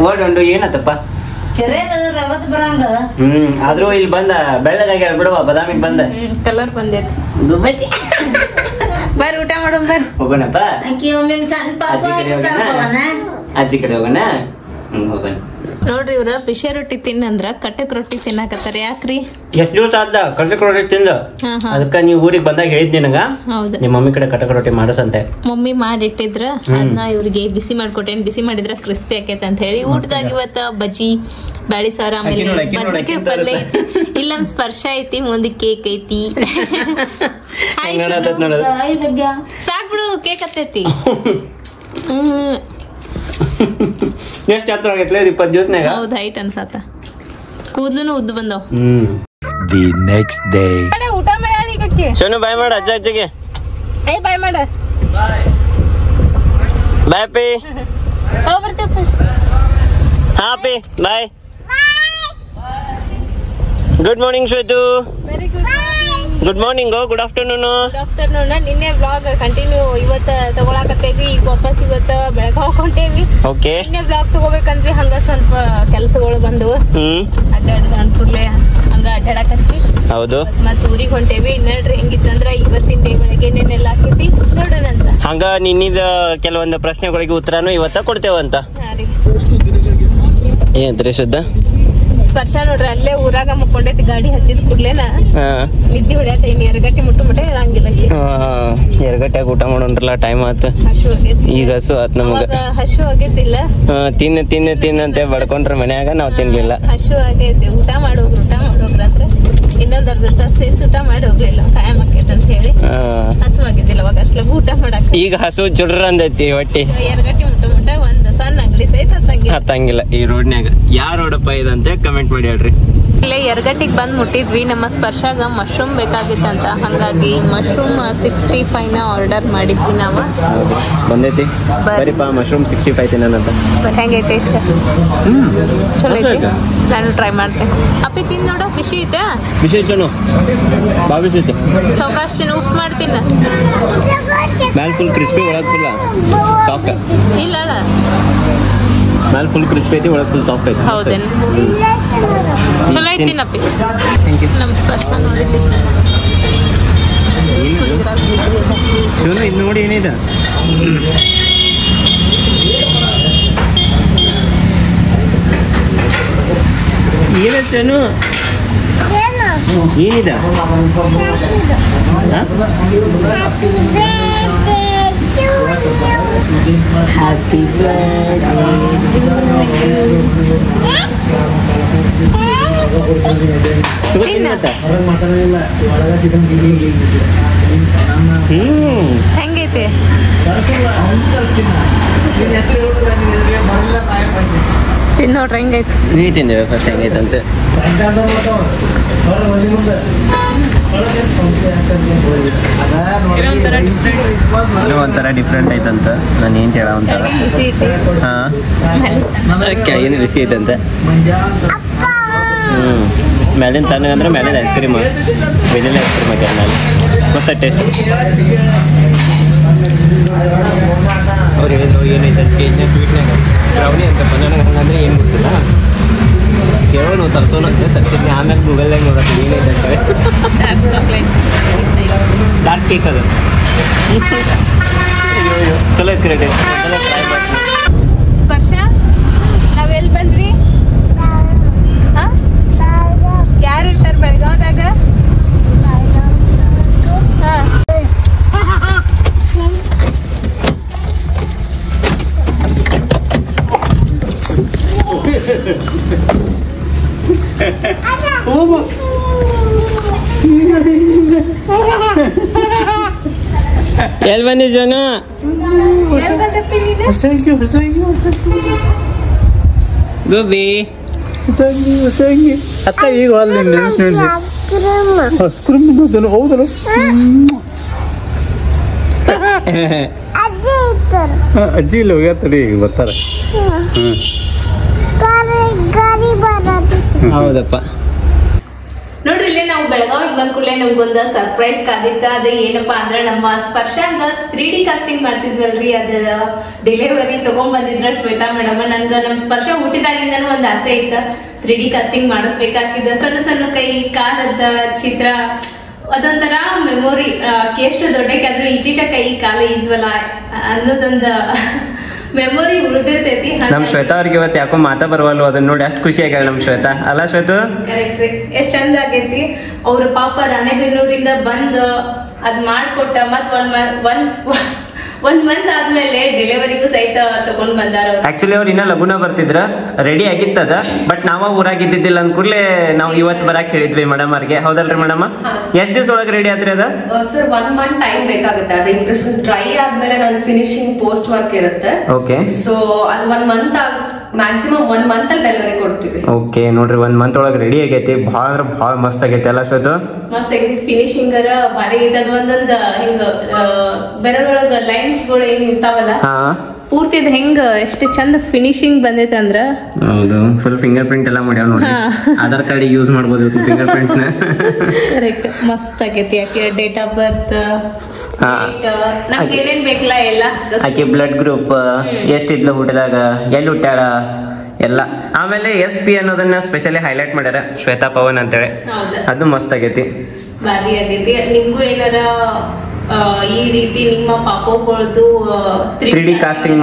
ಓಡೊಂಡು ಏನತ್ತಪ್ಪ ಕೆರೆದ ರಗತ್ ಬರಂಗ ಆದ್ರೂ ಇಲ್ಲಿ ಬಂದ ಬೆಳ್ಳಗಾಗಿ ಬಿಡುವ ಬದಾಮಿಗೆ ಬಂದ ಕಲರ್ ಬಂದೈತಿ ಗುಬ್ಬಚ್ಚಿ ಬರ್ರಿ ಊಟ ಮಾಡೋಣ ಬರ್ರಿ ಹೋಗೋಣಪ್ಪ ಆಕಿ ಒಮ್ಮೆ ಸಣ್ಣ ಪಾಪ ಅಜ್ಜಿ ಕಡೆ ಹೋಗೋಣ ಹೋಗೋಣ ನೋಡ್ರಿ ಇವ್ರ ಬಿಸಿ ರೊಟ್ಟಿ ತಿನ್ನಂದ್ರ ಕಟಕ್ ರೊಟ್ಟಿ ತಿನ್ನಾಕತ್ತಾರ ಯಾಕ್ರಿ ಎಷ್ಟು ದಿವಸ ಆದ್ದ ಕಟಕ್ ರೊಟ್ಟಿ ತಿಂದು ಹಾ ಹಾ ಅದಕ್ಕ ನೀವು ಊರಿಗೆ ಬಂದಾಗ ಹೇಳಿದ್ ನಿನಗ ಹೌದು ನಿಮ್ಮ ಮಮ್ಮಿ ಕಡೆ ಕಟಕ್ ರೊಟ್ಟಿ ಮಾಡಸಂತೆ ಮಮ್ಮಿ ಮಾಡಿಟ್ಟಿದ್ರ ಅದನ್ನ ಇವ್ರಿಗೆ ಬಿಸಿ ಮಾಡ್ಕೊಟ್ಟೇನ್ ಬಿಸಿ ಮಾಡಿದ್ರ ಕ್ರಿಸ್ಪಿ ಆಕೈತೆ ಅಂತ ಹೇಳಿ ಊಟದಾಗ ಇವತ್ತ ಬಜ್ಜಿ ಬ್ಯಾಳಿ ಸಾರ ಆಮೇಲೆ ಬದ್ನಿಕಾಯಿ ಪಲ್ಯ ಐತಿ ಇಲ್ಲೊಂದ್ ಸ್ಪರ್ಶ ಐತಿ ಮುಂದೆ ಕೇಕ್ ಐತಿ ಸಾಕ್ ಬಿಡು ಕೇಕ್ ಹತ್ತೈತಿ ಎಷ್ಟು ಹತ್ರ ಆಗೈತ್ಲೆ 20 ದಿವಸನಾಗ ಹೌದ್ ಹೈಟ್ ಅನ್ಸತ್ತ ಕೂದ್ಲುನು ಉದ್ದು ಬಂದವ್ The next day. ಊಟ ಮಾಡಿ ಶೋನು ಬಾಯ್ ಮಾಡ ಅಜ್ಜ ಅಜ್ಜಿಗೆ ಏ ಬಾಯ್ ಮಾಡ ಬಾಯ್ ಪಿ ಹೋಗ್ಬರ್ತೇವೆ ಹಾ ಪಿ bye good morning Shwetu very good good morning good afternoon good afternoon ನಿನ್ನೆ ವ್ಲಾಗ್ ಕಂಟಿನ್ಯೂ ಇವತ್ತ ತಗೊಳಕತ್ತೇವಿ ಈಗ ವಾಪಸ್ ಇವತ್ತ ಬೆಳಗಾವ್ ಹೊಂಟೇವಿ ಓಕೆ ನಿನ್ನೆ ವ್ಲಾಗ್ ತಗೋಬೇಕಂದ್ವಿ ಹಂಗ ಸ್ವಲ್ಪ ಕೆಲಸಗಳು ಬಂದವು ಅಡ್ಡಾಡಿದ ಅನ್ಕೂಡ್ಲೆ ಹಂಗ ಹಂಗ ಅಡ್ಡಾಡಕತ್ತಿ. ಹೌದು. ಮತ್ ಊರಿಗೆ ಹೊಂಟೇವಿ. ನೋಡ್ರಿ ಹೆಂಗಿತ್ತಂದ್ರ ಇವತ್ತಿನ ಡೇ ಬೆಳಗ್ಗೆ ಏನೇನೆಲ್ಲ ಆಕೈತಿ ನೋಡೋಣ ಅಂತ. ಹಂಗ ನಿನ್ನಿದ ಕೆಲವೊಂದು ಪ್ರಶ್ನೆಗಳಿಗೆ ಉತ್ತರನು ಇವತ್ತ ಕೊಡ್ತೇವಂತ. ಏನಂತ್ರಿ ಶುದ್ಧ? ಸ್ಪರ್ಶ ನೋಡ್ರಿ ಅಲ್ಲೇ ಊರಾಗ ಮುಕ್ಕೊಂಡೈತಿ. ಗಾಡಿ ಹತ್ತಿದ ಕೂಡ್ಲೇನ ನಿದ್ದೆ ಹೊಡ್ಯಾತ. ಇನ್ 2 ಗಂಟೆ ಮುಟ್ಟ ಹೇಳಂಗಿಲ್ಲ. 2 ಗಂಟೆಗೆ ಊಟ ಮಾಡೋಣ್ರಲ್ಲ, ಟೈಮ್ ಆತ. ಹಸು ಆಗೈತಿ. ಈಗ ಹಸು ಆತ್ ನಮಗ. ಹಸು ಆಗೈತಿಲ್ಲ. ತಿನ್ನಂತೆ ಬಡ್ಕೊಂಡ್ರ ಮನ್ಯಾಗ ನಾವ್ ತಿನ್ಲಿಲ್ಲ. ಹಸು ಆಗೈತಿ. ಊಟ ಮಾಡೋಗ್ರ ಅಂದ್ರೆ ಇನ್ನೊಂದ್ ಅರ್ಧ ತಾಸು ಊಟ ಮಾಡಿ ಹೋಗ್ಲಿಲ್ಲ. ಕಾಯಂ ಆಕೈತಿ ಅಂತ ಹೇಳಿ ಹಸು ಆಗಿದ್ದಿಲ್ಲ. ಅವಾಗ ಅಷ್ಟ್ಲಾಗ ಊಟ ಮಾಡಕ್ ಈಗ ಹಸು ಜುಡ್ರ ಅಂದೈತಿ ಹೊಟ್ಟಿ. 2 ಗಂಟೆ ಮುಟ್ಟ ಒಂದ್ ಸಣ್ಣ ಅಂಗಡಿ ಸಹಿತ ಹತ್ತಂಗಿಲ್ಲ ಈ ರೋಡ್ನ್ಯಾಗ. ಯಾವ ರೋಡಪ್ಪ ಇದಂತೆ ಕಮೆಂಟ್ ಮಾಡಿ ಹೇಳ್ರಿ. ಇಲ್ಲೇ 2 ಗಂಟೆಗೆ ಬಂದ್ ಮುಟ್ಟಿದ್ವಿ. ನಮ್ಮ ಸ್ಪರ್ಶಾಗ ಮಶ್ರೂಮ್ ಬೇಕಾಗಿತ್ತಂತ, ಹಂಗಾಗಿ ಮಶ್ರೂಮ್ 65 ಆರ್ಡರ್ ಮಾಡಿದ್ವಿ ನಾವ. ಬಂದೈತಿ ಬರೀಪಾ ಮಶ್ರೂಮ್ 65 ತಿನ್ನೋಣಂತ. ಹೆಂಗೈತೆ ಇಷ್ಟ? ಚಲೋ ಐತಿ. ನಾನು ಟ್ರೈ ಮಾಡ್ತೇನೆ. ಅಪ್ಪಿ ತಿನ್ ನೋಡ. ಬಿಸಿ ಐತೆ? ಬಿಸಿ ಐತೆ ಬಾ. ಬಿಸಿ ಐತೆ. ಸಾವಕಾಶ ತಿನ್. ಉಫ್ ಮಾಡ್ತೀನಿ. ಮ್ಯಾಲ್ ಫುಲ್ ಕ್ರಿಸ್ಪಿ, ಒಳಗ್ ಫುಲ್ ಸಾಫ್ಟ್. ಇಲ್ಲ ಮ್ಯಾಲ್ ಫುಲ್ ಕ್ರಿಸ್ಪಿ ಐತಿ, ಒಳಗ್ ಫುಲ್ ಸಾಫ್ಟ್ ಐತಿ. ಹೌದೇನು? ಚಲೋ ಐತಿನಪ್ಪಿ. ನಮ್ಮ ಸ್ಪರ್ಶ ನೋಡಿದ್ವಿ. ಶಿವನು ಇದು ನೋಡಿ ಏನಿದೆ. ಏನ ಚನು ಏನಿದೆ? ಹ್ಯಾಪಿ ಹೆಂಗೈತೆ? ತಿನ್ ನೋಡ್ರಿ ಹೆಂಗೈತೆ. ನೀ ತಿಂದೇವೆ ಫಸ್ಟ್ ಹೆಂಗೈತಂತೆ. ಒಂಥರ ಡಿಫ್ರೆಂಟ್ ಐತಂತ. ನಾನು ಏನ್ ಹೇಳ ಒಂಥರ ಕೆಳಗಿನ ಬಿಸಿ ಐತಂತೆ. ಮೇಲಿನ ತಣ್ಣಗಂದ್ರೆ ಮೇಲಿನ ice cream, vanilla ice cream ಹಾಕ್ಯಾರ ಮೇಲೆ. ಮಸ್ತ್ ಟೇಸ್ಟ್. ಅವ್ರು ಹೇಳಿದ್ರು ಏನೈತೆ ಕೇಜ್ನ ಸ್ವೀಟ್ನಾಗ ಬ್ರೌನಿ ಅಂತ ಬಂದ. ಹಂಗಂದ್ರೆ ಏನು ಗೊತ್ತಿಲ್ಲ. ಕೇಳೋಣ ತರ್ಸೋಣ ಅಂತ ತರ್ಸಿದ್ನಿ. ಆಮೇಲೆ ಗೂಗಲ್ದಾಗ ನೋಡೋದು ಏನೈತೆ ಅಂತ. ಡಾರ್ಕ್ ಕೇಕ್ ಅದು ಚಲೋ ಐತಿ ರೇಟ್. ಸ್ಪರ್ಶ ನಾವೆಲ್ಲಿ ಬಂದ್ವಿ? ಯಾರು ಇರ್ತಾರೆ ಬೆಳಗಾವ್ದಾಗ? ಎಲ್ಲಿ ಬಂದಿದ್ದೇನು? ಗೋಬಿ ಅಕ್ಕ ಈಗ ಹೌದಲ್ಲ ಅಜ್ಜಿ ಇಲ್ಲ ಹೋಗ್ಯಾತಡಿ ಈಗ ಬರ್ತಾರೆ. ಹೌದಪ್ಪ. ನೋಡ್ರಿ ಇಲ್ಲೇ ನಾವು ಬೆಳಗಾವಿಗೆ ಬಂದ ಕೂಡಲೇ ನಮ್ಗೊಂದ ಸರ್ಪ್ರೈಸ್ ಕಾದಿತ್ತ. ಅದ ಏನಪ್ಪಾ ಅಂದ್ರ ನಮ್ಮ ಸ್ಪರ್ಶಂಗ 3D ಕಾಸ್ಟಿಂಗ್ ಮಾಡ್ತಿದ್ವಲ್ರಿ, ಅದ ಡೆಲಿವರಿ ತಗೊಂಡ್ ಬಂದಿದ್ರ ಶ್ವೇತಾ ಮೇಡಮ್. ನನ್ಗ ನಮ್ ಸ್ಪರ್ಶ ಹುಟ್ಟಿದಾಗಿಂದನೂ ಒಂದ್ ಆಸೆ ಐತ 3D ಕಾಸ್ಟಿಂಗ್ ಮಾಡಿಸ್ಬೇಕಾಗಿದ್ದ. ಸಣ್ಣ ಸಣ್ಣ ಕೈ ಕಾಲದ ಚಿತ್ರ, ಅದೊಂಥರ ಮೆಮೊರಿ. ಎಷ್ಟು ದೊಡ್ಡಕ್ಕಾದ್ರೂ ಇಟ್ಟಿಟ ಕೈ ಕಾಲ ಇದ್ವಲ್ಲ ಅನ್ನೋದೊಂದ ಮೆಮೊರಿ ಉಳಿದಿರ್ತೈತಿ. ನಮ್ ಶ್ವೇತಾ ಅವ್ರಿಗೆ ಇವತ್ತು ಯಾಕೋ ಮಾತಾ ಬರವಲ್ವ, ಅದನ್ನ ನೋಡಿ ಅಷ್ಟು ಖುಷಿ ಆಗ್ಯಾಳ ನಮ್ ಶ್ವೇತಾ. ಅಲ್ಲ ಶ್ವೇತು? ಕರೆಕ್ಟ್. ಎಷ್ಟ್ ಚಂದ ಆಗೈತಿ. ಅವ್ರ ಪಾಪ ರಾಣೆಬೆನ್ನೂರಿಂದ ಬಂದ್ ಅದ್ ಮಾಡ್ಕೊಟ್ಟ ಮತ್ ಒಂದ್ ಮಂತ್ ಆದ್ಮೇಲೆ ಡೆಲಿವರಿಗೂ ಸಹಿತ ತಗೊಂಡ್ ಬಂದಾರ. ಆಕ್ಚುಲಿ ಅವ್ರು ಇನ್ನ ಲಗುನ ಬರ್ತಿದ್ರ, ರೆಡಿ ಆಗಿತ್ತದ. ಬಟ್ ನಾವ ಊರಾಗಿದ್ದಿದ್ದಿಲ್ಲ ಅಂದ್ಕೂಡ್ಲೆ ನಾವು ಇವತ್ತು ಬರಾಕ್ ಹೇಳಿದ್ವಿ ಮೇಡಮ್ ಅವ್ರಿಗೆ. ಹೌದಲ್ರಿ ಮೇಡಮ್? ಎಷ್ಟ್ ದಿವಸ ಒಳಗೆ ರೆಡಿ ಆದ್ರಿ ಅದ? ಸರ್ 1 month ಟೈಮ್ ಬೇಕಾಗುತ್ತೆ. ಅದು ಇಂಪ್ರೆಷನ್ಸ್ ಡ್ರೈ ಆದ್ಮೇಲೆ ನಾನು ಫಿನಿಶಿಂಗ್ ಪೋಸ್ಟ್ ವರ್ಕ್ ಇರುತ್ತೆ. ಓಕೆ. ಸೊ ಅದು 1 month ಮ್ಯಾಕ್ಸಿಮಮ್ 1 month ಅಲ್ಲಿ ಡೆಲಿವರಿ ಕೊಡ್ತೀವಿ. ಓಕೆ ನೋಡ್ರಿ 1 month ಒಳಗೆ ರೆಡಿ ಆಗೈತಿ. ಭಾಳ ಅಂದ್ರೆ ಭಾಳ ಮಸ್ತ್ ಆಗೈತಿ ಅಲ್ಲ ಶ್ವೇತು? ಮಸ್ತ್ ಆಗೈತಿ. ಫಿನಿಶಿಂಗ್ ಭಾರಿ ಐತಿ. ಅದ್ ಒಂದೊಂದ್ ಹಿಂಗ ಬೆರಳೊಳಗ ಲೈನ್ಸ್ ಗಳು ಏನ್ ಇರ್ತಾವಲ್ಲ ಪೂರ್ತಿ ಹೆಂಗ ಎಷ್ಟು ಚಂದ ಫಿನಿಶಿಂಗ್ ಬಂದೈತೆ ಅಂದ್ರ. ಹೌದು, ಫುಲ್ ಫಿಂಗರ್ ಪ್ರಿಂಟ್ ಎಲ್ಲ ಮಾಡ್ಯಾವ ನೋಡಿ. ಆಧಾರ್ ಕಾರ್ಡ್ ಯೂಸ್ ಮಾಡ್ಬೋದು ಫಿಂಗರ್ ಪ್ರಿಂಟ್ಸ್ ನ. ಕರೆಕ್ಟ್. ಮಸ್ತ್ ಆಗೈತಿ. ಯಾಕೆ ಡೇಟ್ ಆಫ್ ಬರ್ತ್, ನಮ್ಗೆ ಏನೇನ್ ಬೇಕಲ್ಲ ಎಲ್ಲ. ಆಕೆ ಬ್ಲಡ್ ಗ್ರೂಪ್, ಎಷ್ಟಿದ್ಲು ಹುಟ್ಟಿದಾಗ, ಎಲ್ಲಿ ಹುಟ್ಟಾಳ, ಎಲ್ಲ. ಆಮೇಲೆ SP ಅನ್ನೋದನ್ನ ಸ್ಪೆಷಲಿ ಹೈಲೈಟ್ ಮಾಡ್ಯಾರ, ಶ್ವೇತಾ ಪವನ್ ಅಂತೇಳಿ. ಹೌದಾ? ಅದು ಮಸ್ತ್ ಆಗೈತಿ, ಬಾರಿ ಆಗೈತಿ. ನಿಮ್ಗೂ ಏನಾರ ಈ ರೀತಿ ನಿಮ್ಮ ಪಾಪೋಗಳ್ದು 3D casting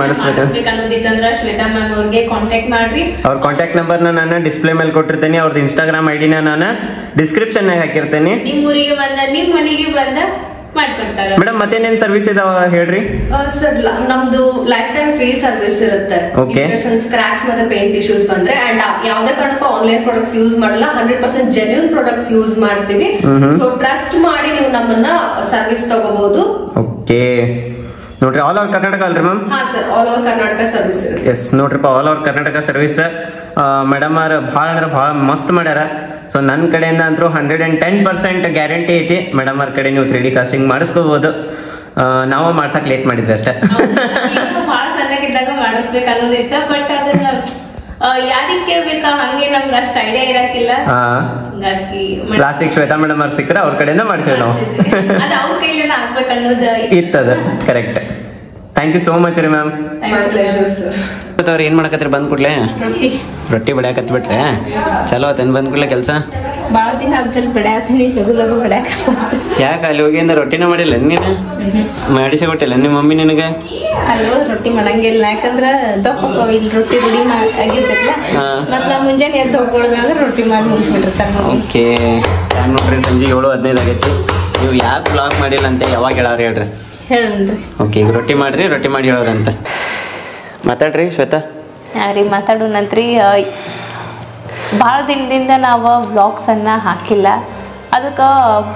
ಅನ್ನೋದಿತ್ತಂದ್ರ ಶ್ವೇತಾ ಮ್ಯಾಮ್ ಅವ್ರಿಗೆ ಕಾಂಟ್ಯಾಕ್ಟ್ ಮಾಡ್ರಿ. ಅವ್ರ ಕಾಂಟ್ಯಾಕ್ಟ್ ನಂಬರ್ನ ನಾನು ಡಿಸ್ಪ್ಲೇ ಮೇಲೆ ಕೊಟ್ಟಿರ್ತೇನೆ. ಅವ್ರದ್ದು Instagram ID ನ ನಾನು ಡಿಸ್ಕ್ರಿಪ್ಷನ್ ನಾಗ ಹಾಕಿರ್ತೇನೆ. ನಿಮ್ ಊರಿಗೆ ಬಂದ ನಿಮ್ ಮನೆಗೆ ಬಂದ ಮಾಡ್ಕೊಡ್ತಾರ. ಮೇಡಮ್ ಮತ್ತೇನೇನ್ ಸರ್ವಿಸ್ ಇದಾವ ಹೇಳ್ರಿ. ಸರ್ ನಮ್ದು ಲೈಫ್ ಟೈಮ್ ಫ್ರೀ ಸರ್ವಿಸ್ ಇರುತ್ತೆ. ಇಂಪ್ರೆಷನ್ಸ್, ಕ್ರಾಕ್ಸ್ ಮತ್ತೆ ಪೇಂಟ್ ಇಶ್ಯೂಸ್ ಬಂದ್ರೆ ಅಂಡ್ ಯಾವ್ದೇ ಕಾರಣಕ್ಕೂ ಆನ್ಲೈನ್ ಪ್ರಾಡಕ್ಟ್ಸ್ ಯೂಸ್ ಮಾಡಲ್ಲ. 100% ಜೆನ್ಯೂನ್ ಪ್ರಾಡಕ್ಟ್ಸ್ ಯೂಸ್ ಮಾಡ್ತೀವಿ. ಸೊ ಟ್ರಸ್ಟ್ ಮಾಡಿ ನೀವು ನಮ್ಮನ್ನ ಸರ್ವಿಸ್ ತಗೋಬಹುದು. ಓಕೆ ನೋಡ್ರಿ, ಆಲ್ ಓವರ್ ಕರ್ನಾಟಕ ಅಲ್ರಿ ಮ್ಯಾಮ್? ಹಾ sir, all over Karnataka service ಇರುತ್ತೆ. ಎಸ್ ನೋಡ್ರಿಪ್ಪ, all over Karnataka service. Madam ಅವ್ರ ಭಾಳ ಅಂದ್ರೆ ಭಾಳ ಮಸ್ತ್ ಮಾಡ್ಯಾರ. ಸೊ ನನ್ನ ಕಡೆಯಿಂದ ಅಂತೂ 110% ಗ್ಯಾರಂಟಿ ಐತಿ. ಮೇಡಮ್ ಅವ್ರ ಕಡೆ ನೀವು 3D ಕಾಸ್ಟಿಂಗ್ ಮಾಡಿಸ್ಕೋಬಹುದು. ನಾವು ಮಾಡ್ಸಕ್ ಲೇಟ್ ಮಾಡಿದ್ವಿ ಅಷ್ಟೇ. ಬಹಳ ಸಣ್ಣಗಿದ್ದಾಗ ಮಾಡಿಸ್ಬೇಕು ಅನ್ನೋದಿತ್ತ, ಬಟ್ ಅದನ್ನ ಯಾರಿಗ್ ಕೇಳ್ಬೇಕಾ ಹಂಗೆ ನಮ್ಗೆ ಅಷ್ಟು ಐಡಿಯಾ ಇರಕ್ಕಿಲ್ಲ. ಪ್ಲಾಸ್ಟಿಕ್ ಶ್ವೇತಾ ಮೇಡಮ್ ಅವ್ರು ಸಿಕ್ಕರೆ ಅವ್ರ ಕಡೆಯಿಂದ ಮಾಡಿಸೇವೆ ನಾವು. ಅದು ಅವ್ರ ಕೈಲೇನ ಆಗ್ಬೇಕು ಅನ್ನೋದು ಇತ್ತದ correct. Thank you so much ರೀ ಮ್ಯಾಮ್. My pleasure sir. ಅವ್ರು ಏನ್ ಮಾಡಕತ್ರಿ ಬಂದ್ ಕೂಡ್ಲೆ? ರೊಟ್ಟಿ ಬಡಿಯಾಕತ್ ಬಿಟ್ರೆ ಚಲೋ ಆತೇನ್ ಬಂದ್ ಕೂಡ್ಲೆ ಕೆಲಸ? ಬಾಳ ದಿನ ಆಗ್ತದೆ ಬಡಿಯಾತೀನಿ, ಲಗು ಲಗು ಬಡಿಯಾಕ. ಯಾಕೆ ಅಲ್ಲಿ ಹೋಗಿಂದ ರೊಟ್ಟಿನ ಮಾಡಿಲ್ಲ ನೀನು? ಮಾಡಿಸಿ ಕೊಟ್ಟಿಲ್ಲ ನಿಮ್ಮ ಮಮ್ಮಿ ನಿನಗೆ? ಅಲ್ಲೋ ರೊಟ್ಟಿ ಮಾಡಂಗಿಲ್ಲ, ಯಾಕಂದ್ರ ದಪ್ಪ ಇಲ್ಲಿ ರೊಟ್ಟಿ ರೂಢಿ ಆಗಿರ್ತೈತಲ್ಲ. ಮತ್ ನಾ ಮುಂಜಾನೆ ಎದ್ದು ಹೋಗ್ಕೊಳ್ದಂದ್ರೆ ರೊಟ್ಟಿ ಮಾಡಿ ಮುಗಿಸ್ಬಿಟ್ಟಿರ್ತಾರ. ಓಕೆ ಟೈಮ್ ನೋಡ್ರಿ ಸಂಜೆ 7:15 ಆಗೈತಿ. ನೀವು ಯಾಕೆ ಬ್ಲಾಗ್ ಮಾಡಿಲ್ಲ ಅಂತ ಯಾವಾಗ ಹೇಳಾರ ಹೇಳ್ರಿ? ಹೇಳ್ರಿ. ಓಕೆ ಈಗ ರೊಟ್ಟಿ ಮಾಡ್ರಿ, ರೊಟ್ಟಿ ಮಾಡಿ ಹೇಳೋರಂತ ಮಾತಾಡ್ರಿ ಶ್ವೇತಾ. ರೀ ಮಾತಾಡೋಣಂತ್ರಿ. ಭಾಳ ದಿನದಿಂದ ನಾವು ವ್ಲಾಗ್ಸನ್ನು ಹಾಕಿಲ್ಲ. ಅದಕ್ಕೆ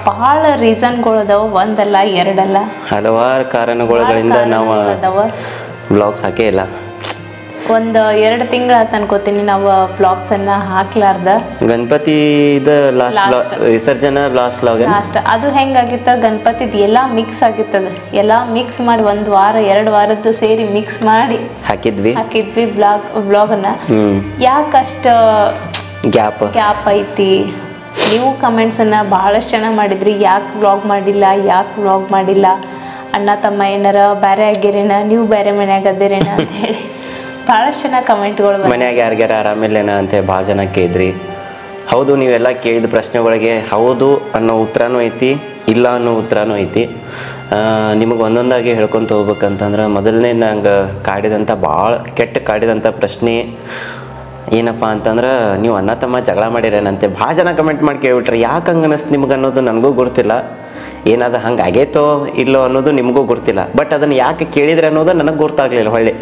ಭಾಳ ರೀಸನ್ಗಳು ಅದಾವ, ಒಂದಲ್ಲ ಎರಡಲ್ಲ, ಹಲವಾರು ಕಾರಣಗಳಿಂದ ನಾವು ವ್ಲಾಗ್ಸ್ ಹಾಕೇ ಇಲ್ಲ. ಒಂದು 2 ತಿಂಗಳ ಅನ್ಕೋತೀನಿ ನಾವು ವ್ಲಾಗ್ಸನ್ನು ಹಾಕ್ಲಾರ್ದ. ಗಣಪತಿದ ಲಾಸ್ಟ್ ವಿಸರ್ಜನೆ ಲಾಸ್ಟ್ ಅದು ಹೆಂಗಾಗಿತ್ತ, ಗಣಪತಿದ್ ಎಲ್ಲ ಮಿಕ್ಸ್ ಆಗಿತ್ತದ. ಎಲ್ಲ ಮಿಕ್ಸ್ ಮಾಡಿ 1 ವಾರ 2 ವಾರದ್ದು ಸೇರಿ ಮಿಕ್ಸ್ ಮಾಡಿ ಹಾಕಿದ್ವಿ ವ್ಲಾಗನ್ನ. ಯಾಕಷ್ಟ ಗ್ಯಾಪ್ ಐತಿ? ನೀವು ಕಮೆಂಟ್ಸನ್ನು ಭಾಳಷ್ಟು ಚೆನ್ನಾಗಿ ಮಾಡಿದ್ರಿ. ಯಾಕೆ ವ್ಲಾಗ್ ಮಾಡಿಲ್ಲ, ಅಣ್ಣ ತಮ್ಮ ಏನಾರ ಬೇರೆ ಆಗಿರೇನ, ನೀವು ಬೇರೆ ಮನ್ಯಾಗ ಅದಿರೇನ ಅಂತ ಹೇಳಿ ಭಾಳಷ್ಟು ಚೆನ್ನಾಗಿ ಕಮೆಂಟ್ಗಳು. ಮನ್ಯಾಗ ಯಾರಿಗಾರ ಆರಾಮಿಲ್ಲೇನ ಅಂತ ಭಾಳ ಜನ ಕೇಳಿದ್ರಿ. ಹೌದು, ನೀವೆಲ್ಲ ಕೇಳಿದ ಪ್ರಶ್ನೆಗಳಿಗೆ ಹೌದು ಅನ್ನೋ ಉತ್ತರನೂ ಐತಿ, ಇಲ್ಲ ಅನ್ನೋ ಉತ್ತರನೂ ಐತಿ. ನಿಮಗೆ ಒಂದೊಂದಾಗಿ ಹೇಳ್ಕೊತ ಹೋಗ್ಬೇಕಂತಂದ್ರೆ, ಮೊದಲನೇ ನಂಗೆ ಭಾಳ ಕೆಟ್ಟ ಕಾಡಿದಂಥ ಪ್ರಶ್ನೆ ಏನಪ್ಪ ಅಂತಂದ್ರೆ, ನೀವು ಅಣ್ಣ ತಮ್ಮ ಜಗಳ ಮಾಡಿರೇನಂತೆ ಭಾಳ ಜನ ಕಮೆಂಟ್ ಮಾಡಿ ಕೇಳ್ಬಿಟ್ರೆ. ಯಾಕೆ ಹಂಗೆ ಅನ್ನಿಸ್ತು ನಿಮ್ಗೆ ಅನ್ನೋದು ನನಗೂ ಗೊತ್ತಿಲ್ಲ. ಏನಾದ ಹಂಗೆ ಆಗೈತೋ ಇಲ್ಲೋ ಅನ್ನೋದು ನಿಮಗೂ ಗೊತ್ತಿಲ್ಲ. ಬಟ್ ಅದನ್ನು ಯಾಕೆ ಕೇಳಿದ್ರೆ ಅನ್ನೋದು ನನಗೆ ಗೊತ್ತಾಗಲಿಲ್ಲ. ಹೊಳ್ಳಿ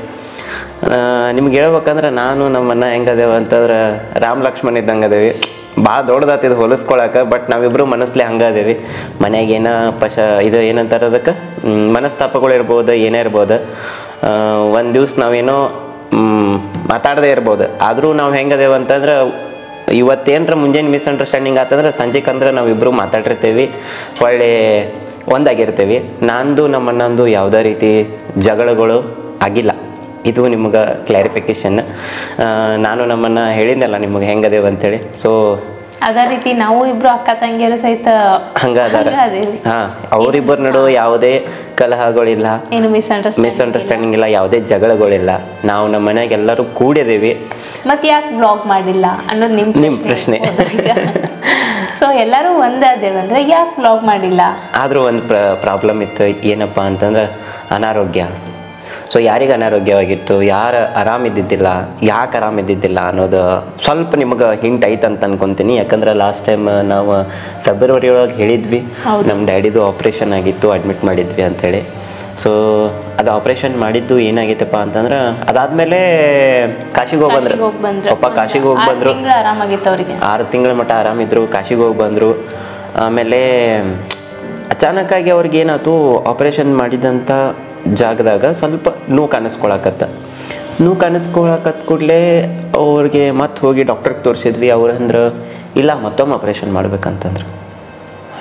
ನಿಮ್ಗೆ ಹೇಳ್ಬೇಕಂದ್ರೆ, ನಾನು ನಮ್ಮನ್ನ ಹೆಂಗದೇವ ಅಂತಂದ್ರೆ ರಾಮ ಲಕ್ಷ್ಮಣ ಇದ್ದಂಗೆ ಅದೇವಿ. ಭಾಳ ದೊಡ್ಡದಾತಿದ್ದು ಹೋಲಿಸ್ಕೊಳಕ್ಕೆ. ಬಟ್ ನಾವಿಬ್ಬರು ಮನಸ್ಸಲ್ಲಿ ಹಂಗೆ ಅದೇವಿ. ಮನ್ಯಾಗ ಏನೋ ಇದು ಏನಂತಾರೆ ಅದಕ್ಕೆ ಮನಸ್ತಾಪಗಳು ಇರ್ಬೋದು, ಏನೇ ಇರ್ಬೋದು. ಒಂದು ದಿವ್ಸ ನಾವೇನೋ ಮಾತಾಡದೇ ಇರ್ಬೋದು. ಆದರೂ ನಾವು ಹೆಂಗದೇವ ಅಂತಂದ್ರೆ, ಇವತ್ತೇನರ ಮುಂಜಾನೆ ಮಿಸ್ಅಂಡರ್ಸ್ಟ್ಯಾಂಡಿಂಗ್ ಆತಂದ್ರೆ ಸಂಜೆಕಂದ್ರೆ ನಾವಿಬ್ಬರು ಮಾತಾಡಿರ್ತೀವಿ, ಒಳ್ಳೆ ಒಂದಾಗಿರ್ತೀವಿ. ನಂದು ನಮ್ಮನ್ನೊಂದು ಯಾವುದೇ ರೀತಿ ಜಗಳಗಳು ಆಗಿಲ್ಲ. ಇದು ನಿಮ್ಗೆ ಕ್ಲಾರಿಫಿಕೇಶನ್. ನಾನು ನಮ್ಮನ್ನ ಹೇಳಿದ್ನಲ್ಲ ನಿಮಗೆ ಹೆಂಗದೇವ ಅಂತೇಳಿ. ಸೊ ಅದೇ ರೀತಿ ನಾವು ಇಬ್ರು ಅಕ್ಕ ತಂಗಿಯರು ಸಹಿತ ಹಂಗಾದಾರ. ಅವರಿಬ್ಬರ ನಡುವೆ ಯಾವುದೇ ಕಲಹಗಳಿಲ್ಲ, ಏನು ಮಿಸ್ಅಂಡರ್ಸ್ಟ್ಯಾಂಡಿಂಗ್ ಇಲ್ಲ, ಯಾವುದೇ ಜಗಳಗಳಿಲ್ಲ. ನಾವು ನಮ್ಮ ಮನ್ಯಾಗ ಎಲ್ಲರೂ ಕೂಡಿದೇವಿ. ಮತ್ತೆ ಯಾಕೆ ಬ್ಲಾಗ್ ಮಾಡಿಲ್ಲ ಅನ್ನೋದು ನಿಮ್ಮ ಪ್ರಶ್ನೆ. ಸೊ ಎಲ್ಲರೂ ಒಂದಾದೇವಂದ್ರೆ ಯಾಕೆ ಬ್ಲಾಗ್ ಮಾಡಿಲ್ಲ? ಆದ್ರೂ ಒಂದು ಪ್ರಾಬ್ಲಮ್ ಇತ್ತು. ಏನಪ್ಪ ಅಂತಂದ್ರೆ ಅನಾರೋಗ್ಯ. ಸೊ ಯಾರಿಗೆ ಅನಾರೋಗ್ಯವಾಗಿತ್ತು, ಯಾರು ಆರಾಮಿದ್ದಿದ್ದಿಲ್ಲ, ಯಾಕೆ ಆರಾಮಿದ್ದಿದ್ದಿಲ್ಲ ಅನ್ನೋದು ಸ್ವಲ್ಪ ನಿಮ್ಗೆ ಹಿಂಟ್ ಐತೆ ಅಂತ ಅನ್ಕೊಂತೀನಿ. ಯಾಕಂದ್ರೆ ಲಾಸ್ಟ್ ಟೈಮ್ ನಾವು ಫೆಬ್ರವರಿ ಒಳಗೆ ಹೇಳಿದ್ವಿ ನಮ್ಮ ಡ್ಯಾಡಿದು ಆಪ್ರೇಷನ್ ಆಗಿತ್ತು, ಅಡ್ಮಿಟ್ ಮಾಡಿದ್ವಿ ಅಂಥೇಳಿ. ಸೊ ಅದು ಆಪ್ರೇಷನ್ ಮಾಡಿದ್ದು ಏನಾಗಿತ್ತಪ್ಪ ಅಂತಂದ್ರೆ, ಅದಾದ್ಮೇಲೆ ಕಾಶಿಗೆ ಹೋಗಿ ಬಂದ್ರು. ಪಪ್ಪ ಕಾಶಿಗೆ ಹೋಗಿ ಬಂದರು. 6 ತಿಂಗಳ ಮಟ್ಟ ಆರಾಮಿದ್ರು. ಕಾಶಿಗೆ ಹೋಗಿ ಬಂದರು. ಆಮೇಲೆ ಅಚಾನಕ್ಕಾಗಿ ಅವ್ರಿಗೆ ಏನಾಯ್ತು, ಆಪ್ರೇಷನ್ ಮಾಡಿದಂಥ ಜಾಗದಾಗ ಸ್ವಲ್ಪ ನೋವು ಕಾಣಿಸ್ಕೊಳಕತ್ತ ಕೂಡಲೇ ಅವ್ರಿಗೆ ಮತ್ತೆ ಹೋಗಿ ಡಾಕ್ಟ್ರಿಗೆ ತೋರಿಸಿದ್ವಿ. ಅವ್ರು ಅಂದ್ರೆ ಇಲ್ಲ ಮತ್ತೊಮ್ಮೆ ಆಪ್ರೇಷನ್ ಮಾಡ್ಬೇಕಂತಂದ್ರು.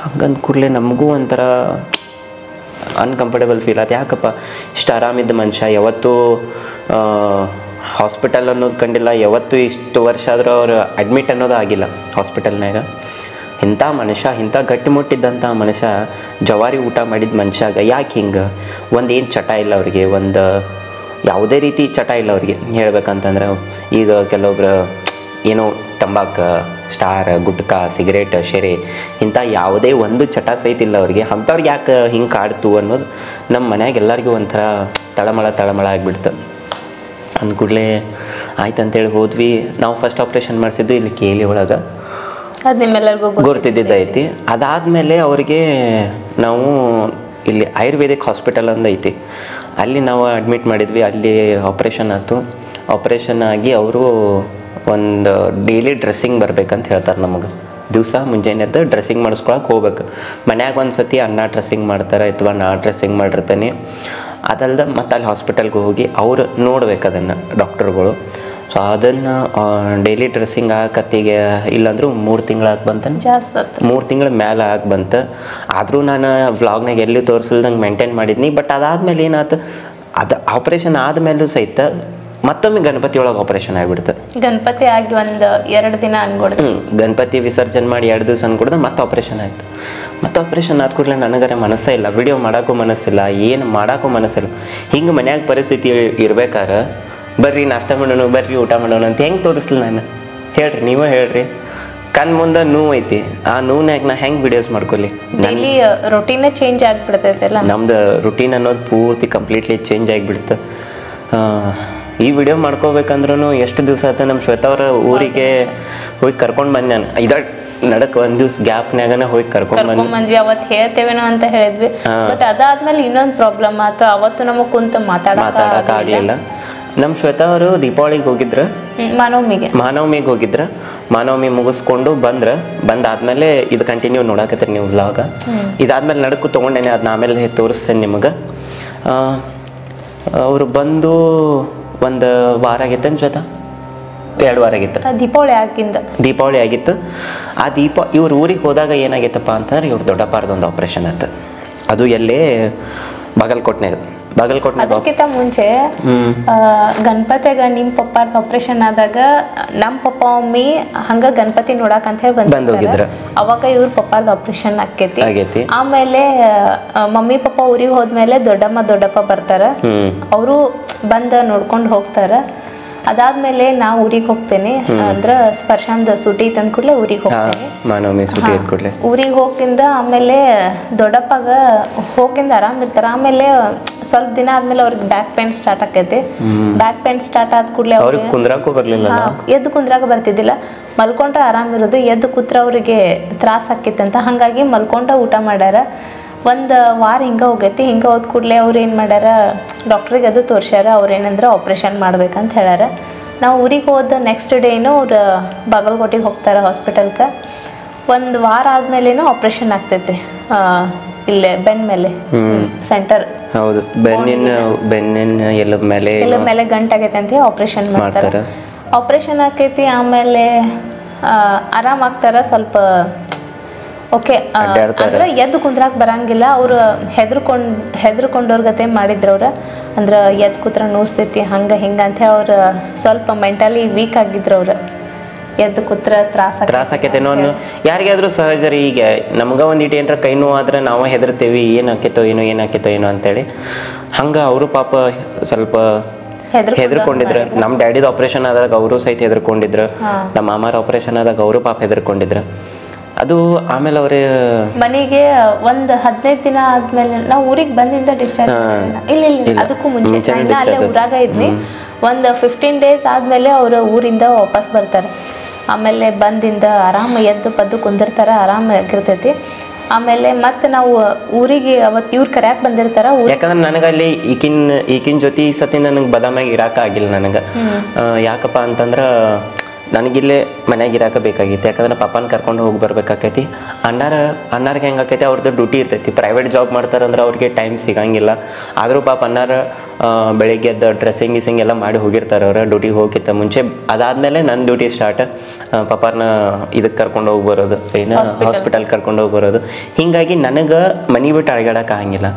ಹಂಗಂದ ಕೂಡಲೇ ನಮಗೂ ಒಂಥರ ಅನ್ಕಂಫರ್ಟೇಬಲ್ ಫೀಲ್ ಆಯ್ತು. ಯಾಕಪ್ಪ ಇಷ್ಟು ಆರಾಮಿದ್ದ ಮನುಷ್ಯ ಯಾವತ್ತೂ ಹಾಸ್ಪಿಟಲ್ ಅನ್ನೋದು ಕಂಡಿಲ್ಲ, ಯಾವತ್ತೂ ಇಷ್ಟು ವರ್ಷ ಆದರೂ ಅವ್ರು ಅಡ್ಮಿಟ್ ಅನ್ನೋದು ಆಗಿಲ್ಲ ಹಾಸ್ಪಿಟಲ್ನಾಗ. ಇಂಥ ಮನುಷ್ಯ, ಇಂಥ ಗಟ್ಟಿಮುಟ್ಟಿದ್ದಂಥ ಮನುಷ್ಯ, ಜವಾರಿ ಊಟ ಮಾಡಿದ ಮನುಷ್ಯಾಗ ಯಾಕೆ ಹಿಂಗೆ? ಒಂದು ಏನು ಚಟ ಇಲ್ಲ ಅವ್ರಿಗೆ, ಒಂದು ಯಾವುದೇ ರೀತಿ ಚಟ ಇಲ್ಲ ಅವ್ರಿಗೆ ಹೇಳ್ಬೇಕಂತಂದ್ರೆ. ಈಗ ಕೆಲವೊಬ್ರು ಏನೋ ತಂಬಾಕು, ಸ್ಟಾರ್, ಗುಟ್ಕಾ, ಸಿಗರೇಟ್, ಶೆರೆ ಇಂಥ ಯಾವುದೇ ಒಂದು ಚಟ ಸಹಿತ ಇಲ್ಲ ಅವ್ರಿಗೆ. ಅಂಥವ್ರಿಗೆ ಯಾಕೆ ಹಿಂಗೆ ಕಾಡ್ತು ಅನ್ನೋದು ನಮ್ಮ ಮನ್ಯಾಗ ಎಲ್ಲರಿಗೂ ಒಂಥರ ತಳಮಳ ಆಗಿಬಿಡ್ತು. ಅಂದ ಕೂಡಲೇ ಆಯ್ತು ಅಂತೇಳಿ ಹೋದ್ವಿ. ನಾವು ಫಸ್ಟ್ ಆಪ್ರೇಷನ್ ಮಾಡಿಸಿದ್ದು ಇಲ್ಲಿ KLE ಒಳಗೆ, ಅದು ನಿಮ್ಮೆಲ್ಲರಿಗೂ ಗುರ್ತಿದ್ದೈತಿ. ಅದಾದಮೇಲೆ ಅವರಿಗೆ ನಾವು ಇಲ್ಲಿ ಆಯುರ್ವೇದಿಕ್ ಹಾಸ್ಪಿಟಲ್ ಅಂತ ಐತಿ, ಅಲ್ಲಿ ನಾವು ಅಡ್ಮಿಟ್ ಮಾಡಿದ್ವಿ. ಅಲ್ಲಿ ಆಪ್ರೇಷನ್ ಆಯ್ತು. ಆಪ್ರೇಷನ್ ಆಗಿ ಅವರು ಒಂದು ಡೈಲಿ ಡ್ರೆಸ್ಸಿಂಗ್ ಬರ್ಬೇಕಂತ ಹೇಳ್ತಾರೆ ನಮಗೆ. ದಿವಸ ಮುಂಜಾನೆ ಎದ್ದು ಡ್ರೆಸ್ಸಿಂಗ್ ಮಾಡಿಸ್ಕೊಳಕ್ಕೆ ಹೋಗ್ಬೇಕು. ಮನ್ಯಾಗ ಒಂದು ಸತಿ ಅನ್ನ ಡ್ರೆಸ್ಸಿಂಗ್ ಮಾಡ್ತಾರೆ ಅಥವಾ ನಾ ಡ್ರೆಸ್ಸಿಂಗ್ ಮಾಡಿರ್ತಾನೆ. ಅದಲ್ದ ಮತ್ತು ಅಲ್ಲಿ ಹಾಸ್ಪಿಟಲ್ಗೆ ಹೋಗಿ ಅವ್ರು ನೋಡ್ಬೇಕು ಅದನ್ನು ಡಾಕ್ಟರ್ಗಳು. ಸೊ ಅದನ್ನು ಡೈಲಿ ಡ್ರೆಸ್ಸಿಂಗ್ ಆಗಕತ್ತಿಗೆ ಇಲ್ಲಾಂದ್ರೂ 3 ತಿಂಗಳಾಗಿ ಬಂತ, ಜಾಸ್ತಿ ಆಯ್ತು, 3 ತಿಂಗಳ ಮೇಲೆ ಆಗಿ ಬಂತು. ಆದರೂ ನಾನು ವ್ಲಾಗ್ನಾಗ ಎಲ್ಲಿ ತೋರಿಸಿಲ್ದಂಗೆ ಮೇಂಟೈನ್ ಮಾಡಿದ್ನಿ. ಬಟ್ ಅದಾದಮೇಲೆ ಏನಾಯ್ತು, ಅದು ಆಪ್ರೇಷನ್ ಆದಮೇಲೂ ಸಹಿತ ಮತ್ತೊಮ್ಮೆ ಗಣಪತಿ ಒಳಗೆ ಆಪ್ರೇಷನ್ ಆಗಿಬಿಡ್ತು. ಗಣಪತಿ ಆಗಿ ಒಂದು 2 ದಿನ ಅನ್ಕೊಡ್ದು. ಗಣಪತಿ ವಿಸರ್ಜನೆ ಮಾಡಿ 2 ದಿವಸ ಅನ್ಕೊಡ್ದು ಮತ್ತೆ ಆಪ್ರೇಷನ್ ಆಯಿತು. ಮತ್ತೆ ಆಪ್ರೇಷನ್ ಆದ ಕೂಡಲೇ ನನಗರೆ ಮನಸ್ಸೇ ಇಲ್ಲ, ವಿಡಿಯೋ ಮಾಡೋಕ್ಕೂ ಮನಸ್ಸಿಲ್ಲ, ಏನು ಮಾಡೋಕ್ಕೂ ಮನಸ್ಸಿಲ್ಲ. ಹಿಂಗೆ ಮನ್ಯಾಗ ಪರಿಸ್ಥಿತಿ ಇರ್ಬೇಕಾದ್ರೆ ಬರ್ರಿ ನಾಷ್ಟ ಮಾಡೋಣ, ಬರ್ರಿ ಊಟ ಮಾಡೋಣ ಅಂತ ಹೆಂಗೆ ತೋರಿಸ್ಲಿ ನಾನು? ಹೇಳ್ರಿ, ನೀವೇ ಹೇಳ್ರಿ. ಕಣ್ ಮುಂದೆ ನೋವು ಐತಿ, ಆ ನೋವ್ನಾಗ ನಾ ಹೆಂಗೆ ವಿಡಿಯೋಸ್ ಮಾಡ್ಕೊಲಿ? ಡೈಲಿ ರೊಟೀನೇ ಚೇಂಜ್ ಆಗಿಬಿಡ್ತೈತಲ್ಲ, ನಮ್ದು ರುಟೀನ್ ಅನ್ನೋದು ಪೂರ್ತಿ ಕಂಪ್ಲೀಟ್ಲಿ ಚೇಂಜ್ ಆಗಿಬಿಡ್ತು. ಈ ವಿಡಿಯೋ ಮಾಡ್ಕೋಬೇಕಂದ್ರೂ ಎಷ್ಟು ದಿವಸ ಆಯ್ತು. ನಮ್ಮ ಶ್ವೇತಾ ಅವರ ಊರಿಗೆ ಹೋಗಿ ಕರ್ಕೊಂಡು ಬಂದೆ ನಾನು. ನಡಕ್ 1 ದಿವ್ಸ ಗ್ಯಾಪ್ನಾಗನ ಹೋಗಿ ಕರ್ಕೊಂಡ್ ಬಂದ್ವಿ. ಅವತ್ತು ಹೇಳ್ತೇವೇನೋ ಅಂತ ಹೇಳಿದ್ವಿ. ಬಟ್ ಅದಾದ್ಮೇಲೆ ಇನ್ನೊಂದು ಪ್ರಾಬ್ಲಮ್ ಆಯ್ತು. ಅವತ್ತು ನಮಗ್ ಕುಂತ ಮಾತಾಡಕ್ಕಾಗ್ಲಿಲ್ಲ. ನಮ್ಮ ಶ್ವೇತಾ ಅವರು ದೀಪಾವಳಿಗೆ ಹೋಗಿದ್ರ, ಮಾನವಮಿಗೆ ಹೋಗಿದ್ರ. ಮಾನವಮಿ ಮುಗಿಸ್ಕೊಂಡು ಬಂದಾದ್ಮೇಲೆ ಇದು ಕಂಟಿನ್ಯೂ ನೋಡಾಕತ್ತೀರಿ ನೀವು ವ್ಲಾಗ. ಇದಾದ್ಮೇಲೆ ನಡಕು ತೊಗೊಂಡೇನೆ, ಅದನ್ನ ಆಮೇಲೆ ತೋರಿಸ್ತೇನೆ ನಿಮಗೆ. ಅವರು ಬಂದು 1 ವಾರ ಆಗಿತ್ತು ಶ್ವೇತಾ, 2 ವಾರ ಆಗಿತ್ತು. ದೀಪಾವಳಿ ಆಗಿತ್ತು. ಆ ಇವ್ರ ಊರಿಗೆ ಹೋದಾಗ ಏನಾಗಿತ್ತಪ್ಪ ಅಂತಂದ್ರೆ ಇವ್ರ ದೊಡ್ಡಪ್ಪಾರ್ದೊಂದು ಆಪ್ರೇಷನ್ ಆಯ್ತು. ಅದು ಎಲ್ಲೇ ಬಾಗಲಕೋಟ್ನಾಗ. ಅದಕ್ಕಿಂತ ಮುಂಚೆ ಗಣಪತಿಗ ನಿಮ್ ಪಪ್ಪಾರ್ದ ಆಪರೇಷನ್ ಆದಾಗ ನಮ್ ಪಪ್ಪ ಮಮ್ಮಿ ಹಂಗ ಗಣಪತಿ ನೋಡಾಕ ಅಂತ ಹೇಳಿ ಬಂದಿದ್ರು. ಅವಾಗ ಇವ್ರ ಪಪ್ಪಾರ್ದ ಆಪರೇಷನ್ ಆಕೇತಿ. ಆಮೇಲೆ ಮಮ್ಮಿ ಪಪ್ಪ ಊರಿಗೆ ಹೋದ್ಮೇಲೆ ದೊಡ್ಡಪ್ಪ ಬರ್ತಾರ, ಅವರು ಬಂದ ನೋಡ್ಕೊಂಡು ಹೋಗ್ತಾರ. ಅದಾದ್ಮೇಲೆ ನಾ ಊರಿಗೆ ಹೋಗ್ತೇನೆ, ಅಂದ್ರ ಸ್ಪರ್ಶಾಂದ ಸೂಟಿ ತಂದ್ ಕೂಡಲೇ ಊರಿಗೆ ಹೋಗ್ತೇನೆ. ಊರಿಗೆ ಹೋಗಿಂದ ಆಮೇಲೆ ದೊಡ್ಡಪ್ಪಗ ಹೋಗಿಂದ ಆರಾಮ್ ಇರ್ತಾರ. ಆಮೇಲೆ ಸ್ವಲ್ಪ ದಿನ ಆದ್ಮೇಲೆ ಅವ್ರಿಗೆ ಬ್ಯಾಕ್ ಪೇನ್ ಸ್ಟಾರ್ಟ್ ಆಕೈತಿ. ಬ್ಯಾಕ್ ಪೇನ್ ಸ್ಟಾರ್ಟ್ ಆದ ಕೂಡಲೇ ಎದ್ದು ಕುಂದ್ರಾಕ ಬರ್ತಿದ್ದಿಲ್ಲ. ಮಲ್ಕೊಂಡ್ರೆ ಆರಾಮ್ ಇರೋದು, ಎದ್ದು ಕೂತ್ರ ಅವ್ರಿಗೆ ತ್ರಾಸ ಆಕೈತಂತ, ಹಂಗಾಗಿ ಮಲ್ಕೊಂಡ ಊಟ ಮಾಡ್ಯಾರ. 1 ವಾರ ಹಿಂಗ ಹೋಗೈತಿ. ಹಿಂಗ ಹೋದ್ ಕೂಡಲೇ ಅವ್ರು ಏನು ಮಾಡ್ಯಾರ, ಡಾಕ್ಟ್ರಿಗೆ ಅದು ತೋರ್ಸ್ಯಾರ. ಅವ್ರೇನಂದ್ರೆ ಆಪ್ರೇಷನ್ ಮಾಡ್ಬೇಕಂತ ಹೇಳ್ಯಾರ. ನಾವು ಊರಿಗೆ ಹೋದ ನೆಕ್ಸ್ಟ್ ಡೇನೂ ಅವ್ರು ಬಾಗಲಕೋಟೆಗೆ ಹೋಗ್ತಾರೆ ಹಾಸ್ಪಿಟಲ್ಗೆ. 1 ವಾರ ಆದ್ಮೇಲೇನೂ ಆಪ್ರೇಷನ್ ಆಗ್ತೈತಿ ಇಲ್ಲೇ ಬೆನ್ನ ಮೇಲೆ ಸೆಂಟರ್. ಹೌದು, ಬೆನ್ನಿನ ಎಲುಬು ಮೇಲೆ ಗಂಟಾಗೈತೆ ಅಂತ ಆಪ್ರೇಷನ್ ಮಾಡ್ತಾರೆ. ಆಪ್ರೇಷನ್ ಆಕೈತಿ. ಆಮೇಲೆ ಆರಾಮ್ ಆಗ್ತಾರ ಸ್ವಲ್ಪ. ಓಕೆ, ಅಂದ್ರೆ ಎದ್ದು ಕುಂದ್ರಾಕ್ ಬರಂಗಿಲ್ಲ. ಅವ್ರು ಹೆದರ್ಕೊಂಡವ್ರ ಗತೆ ಮಾಡಿದ್ರವ್ರ. ಅಂದ್ರ ಎದ್ದು ಕೂತ್ರ ನೋಸ್ತೈತಿ ಹಂಗ ಹಿಂಗ ಅಂತ ಹೇಳಿ ಅವ್ರು ಸ್ವಲ್ಪ ಮೆಂಟಲಿ ವೀಕ್ ಆಗಿದ್ರವ್ರ. ಎದ್ದು ಕೂತ್ರ ತ್ರಾಸ ಆಕೈತೇನೋ. ಯಾರಿಗಾದ್ರೂ ಸಹಜ ರೀ. ಈಗ ನಮ್ಗ ಒಂದಿಟ್ಟು ಏನಾರ ಕೈ ನೋವು ಆದ್ರೆ ನಾವು ಹೆದರ್ತೀವಿ, ಏನಾಕೈತೋ ಏನೋ ಅಂತೇಳಿ. ಹಂಗ ಅವರು ಪಾಪ ಸ್ವಲ್ಪ ಹೆದರ್ಕೊಂಡಿದ್ರು. ನಮ್ಮ ಡ್ಯಾಡಿದ ಆಪರೇಷನ್ ಆದಾಗ ಅವರು ಸಹಿತ ಹೆದರ್ಕೊಂಡಿದ್ರು. ನಮ್ಮ ಮಾಮಾರ ಆಪರೇಷನ್ ಆದಾಗ ಅವರು ಪಾಪ ಹೆದರ್ಕೊಂಡಿದ್ರು. ಅದು ಆಮೇಲೆ ಅವ್ರೆ ಮನೆಗೆ 15 ದಿನ ಆದ್ಮೇಲೆ ನಾವು ಊರಿಗೆ ಬಂದಿಂದ ಡಿಸ್ಚಾರ್ಜ್ ಇಲ್ಲ ಅದಕ್ಕೂ ಮುಂಚೆ ಅಲ್ಲೇ ಊರಾಗ ಇದ್ವಿ. 15 ಡೇಸ್ ಆದ್ಮೇಲೆ ಅವ್ರ ಊರಿಂದ ವಾಪಸ್ ಬರ್ತಾರೆ. ಆಮೇಲೆ ಬಂದಿಂದ ಆರಾಮ ಎದ್ದು ಪದ್ದು ಕುಂದಿರ್ತಾರ, ಆರಾಮಾಗಿರ್ತೈತಿ. ಆಮೇಲೆ ಮತ್ತೆ ನಾವು ಊರಿಗೆ ಅವತ್ತು ಇವ್ರು ಕರ್ಯಾಕ್ ಬಂದಿರ್ತಾರ. ಯಾಕಂದ್ರೆ ನನಗೆ ಅಲ್ಲಿ ಈಕಿನ ಜೊತೆ ಈ ಸತಿ ನನಗೆ ಬದಾಮಾಗ ಇರಾಕ ಆಗಿಲ್ಲ. ನನಗೆ ಯಾಕಪ್ಪ ಅಂತಂದ್ರೆ ನನಗಿಲ್ಲೇ ಮನ್ಯಾಗ ಇರಾಕ ಬೇಕಾಗಿತ್ತು. ಯಾಕಂದ್ರೆ ಪಪ್ಪನ ಕರ್ಕೊಂಡು ಹೋಗಿ ಬರ್ಬೇಕಾಕೈತಿ. ಅಣ್ಣಾರ್ಗೆ ಹೆಂಗಾಕೈತಿ, ಅವ್ರದ್ದು ಡ್ಯೂಟಿ ಇರ್ತೈತಿ. ಪ್ರೈವೇಟ್ ಜಾಬ್ ಮಾಡ್ತಾರಂದ್ರೆ ಅವ್ರಿಗೆ ಟೈಮ್ ಸಿಗಂಗಿಲ್ಲ. ಆದರೂ ಪಾಪ ಅಣ್ಣಾರ ಬೆಳಿಗ್ಗೆ ಎದ್ದು ಡ್ರೆಸ್ಸಿಂಗ್ ಎಲ್ಲ ಮಾಡಿ ಹೋಗಿರ್ತಾರೆ ಅವ್ರು ಡ್ಯೂಟಿಗೆ ಹೋಗಿತ್ತ ಮುಂಚೆ. ಅದಾದಮೇಲೆ ನನ್ನ ಡ್ಯೂಟಿ ಸ್ಟಾರ್ಟ್. ಪಪ್ಪನ ಇದಕ್ಕೆ ಕರ್ಕೊಂಡು ಹೋಗಿ ಬರೋದು, ಹಾಸ್ಪಿಟಲ್ ಕರ್ಕೊಂಡು ಹೋಗಿ ಬರೋದು. ಹೀಗಾಗಿ ನನಗೆ ಮನೆ ಬಿಟ್ಟು ಅಳಗಾಡಕ್ಕೆ ಆಗಂಗಿಲ್ಲ.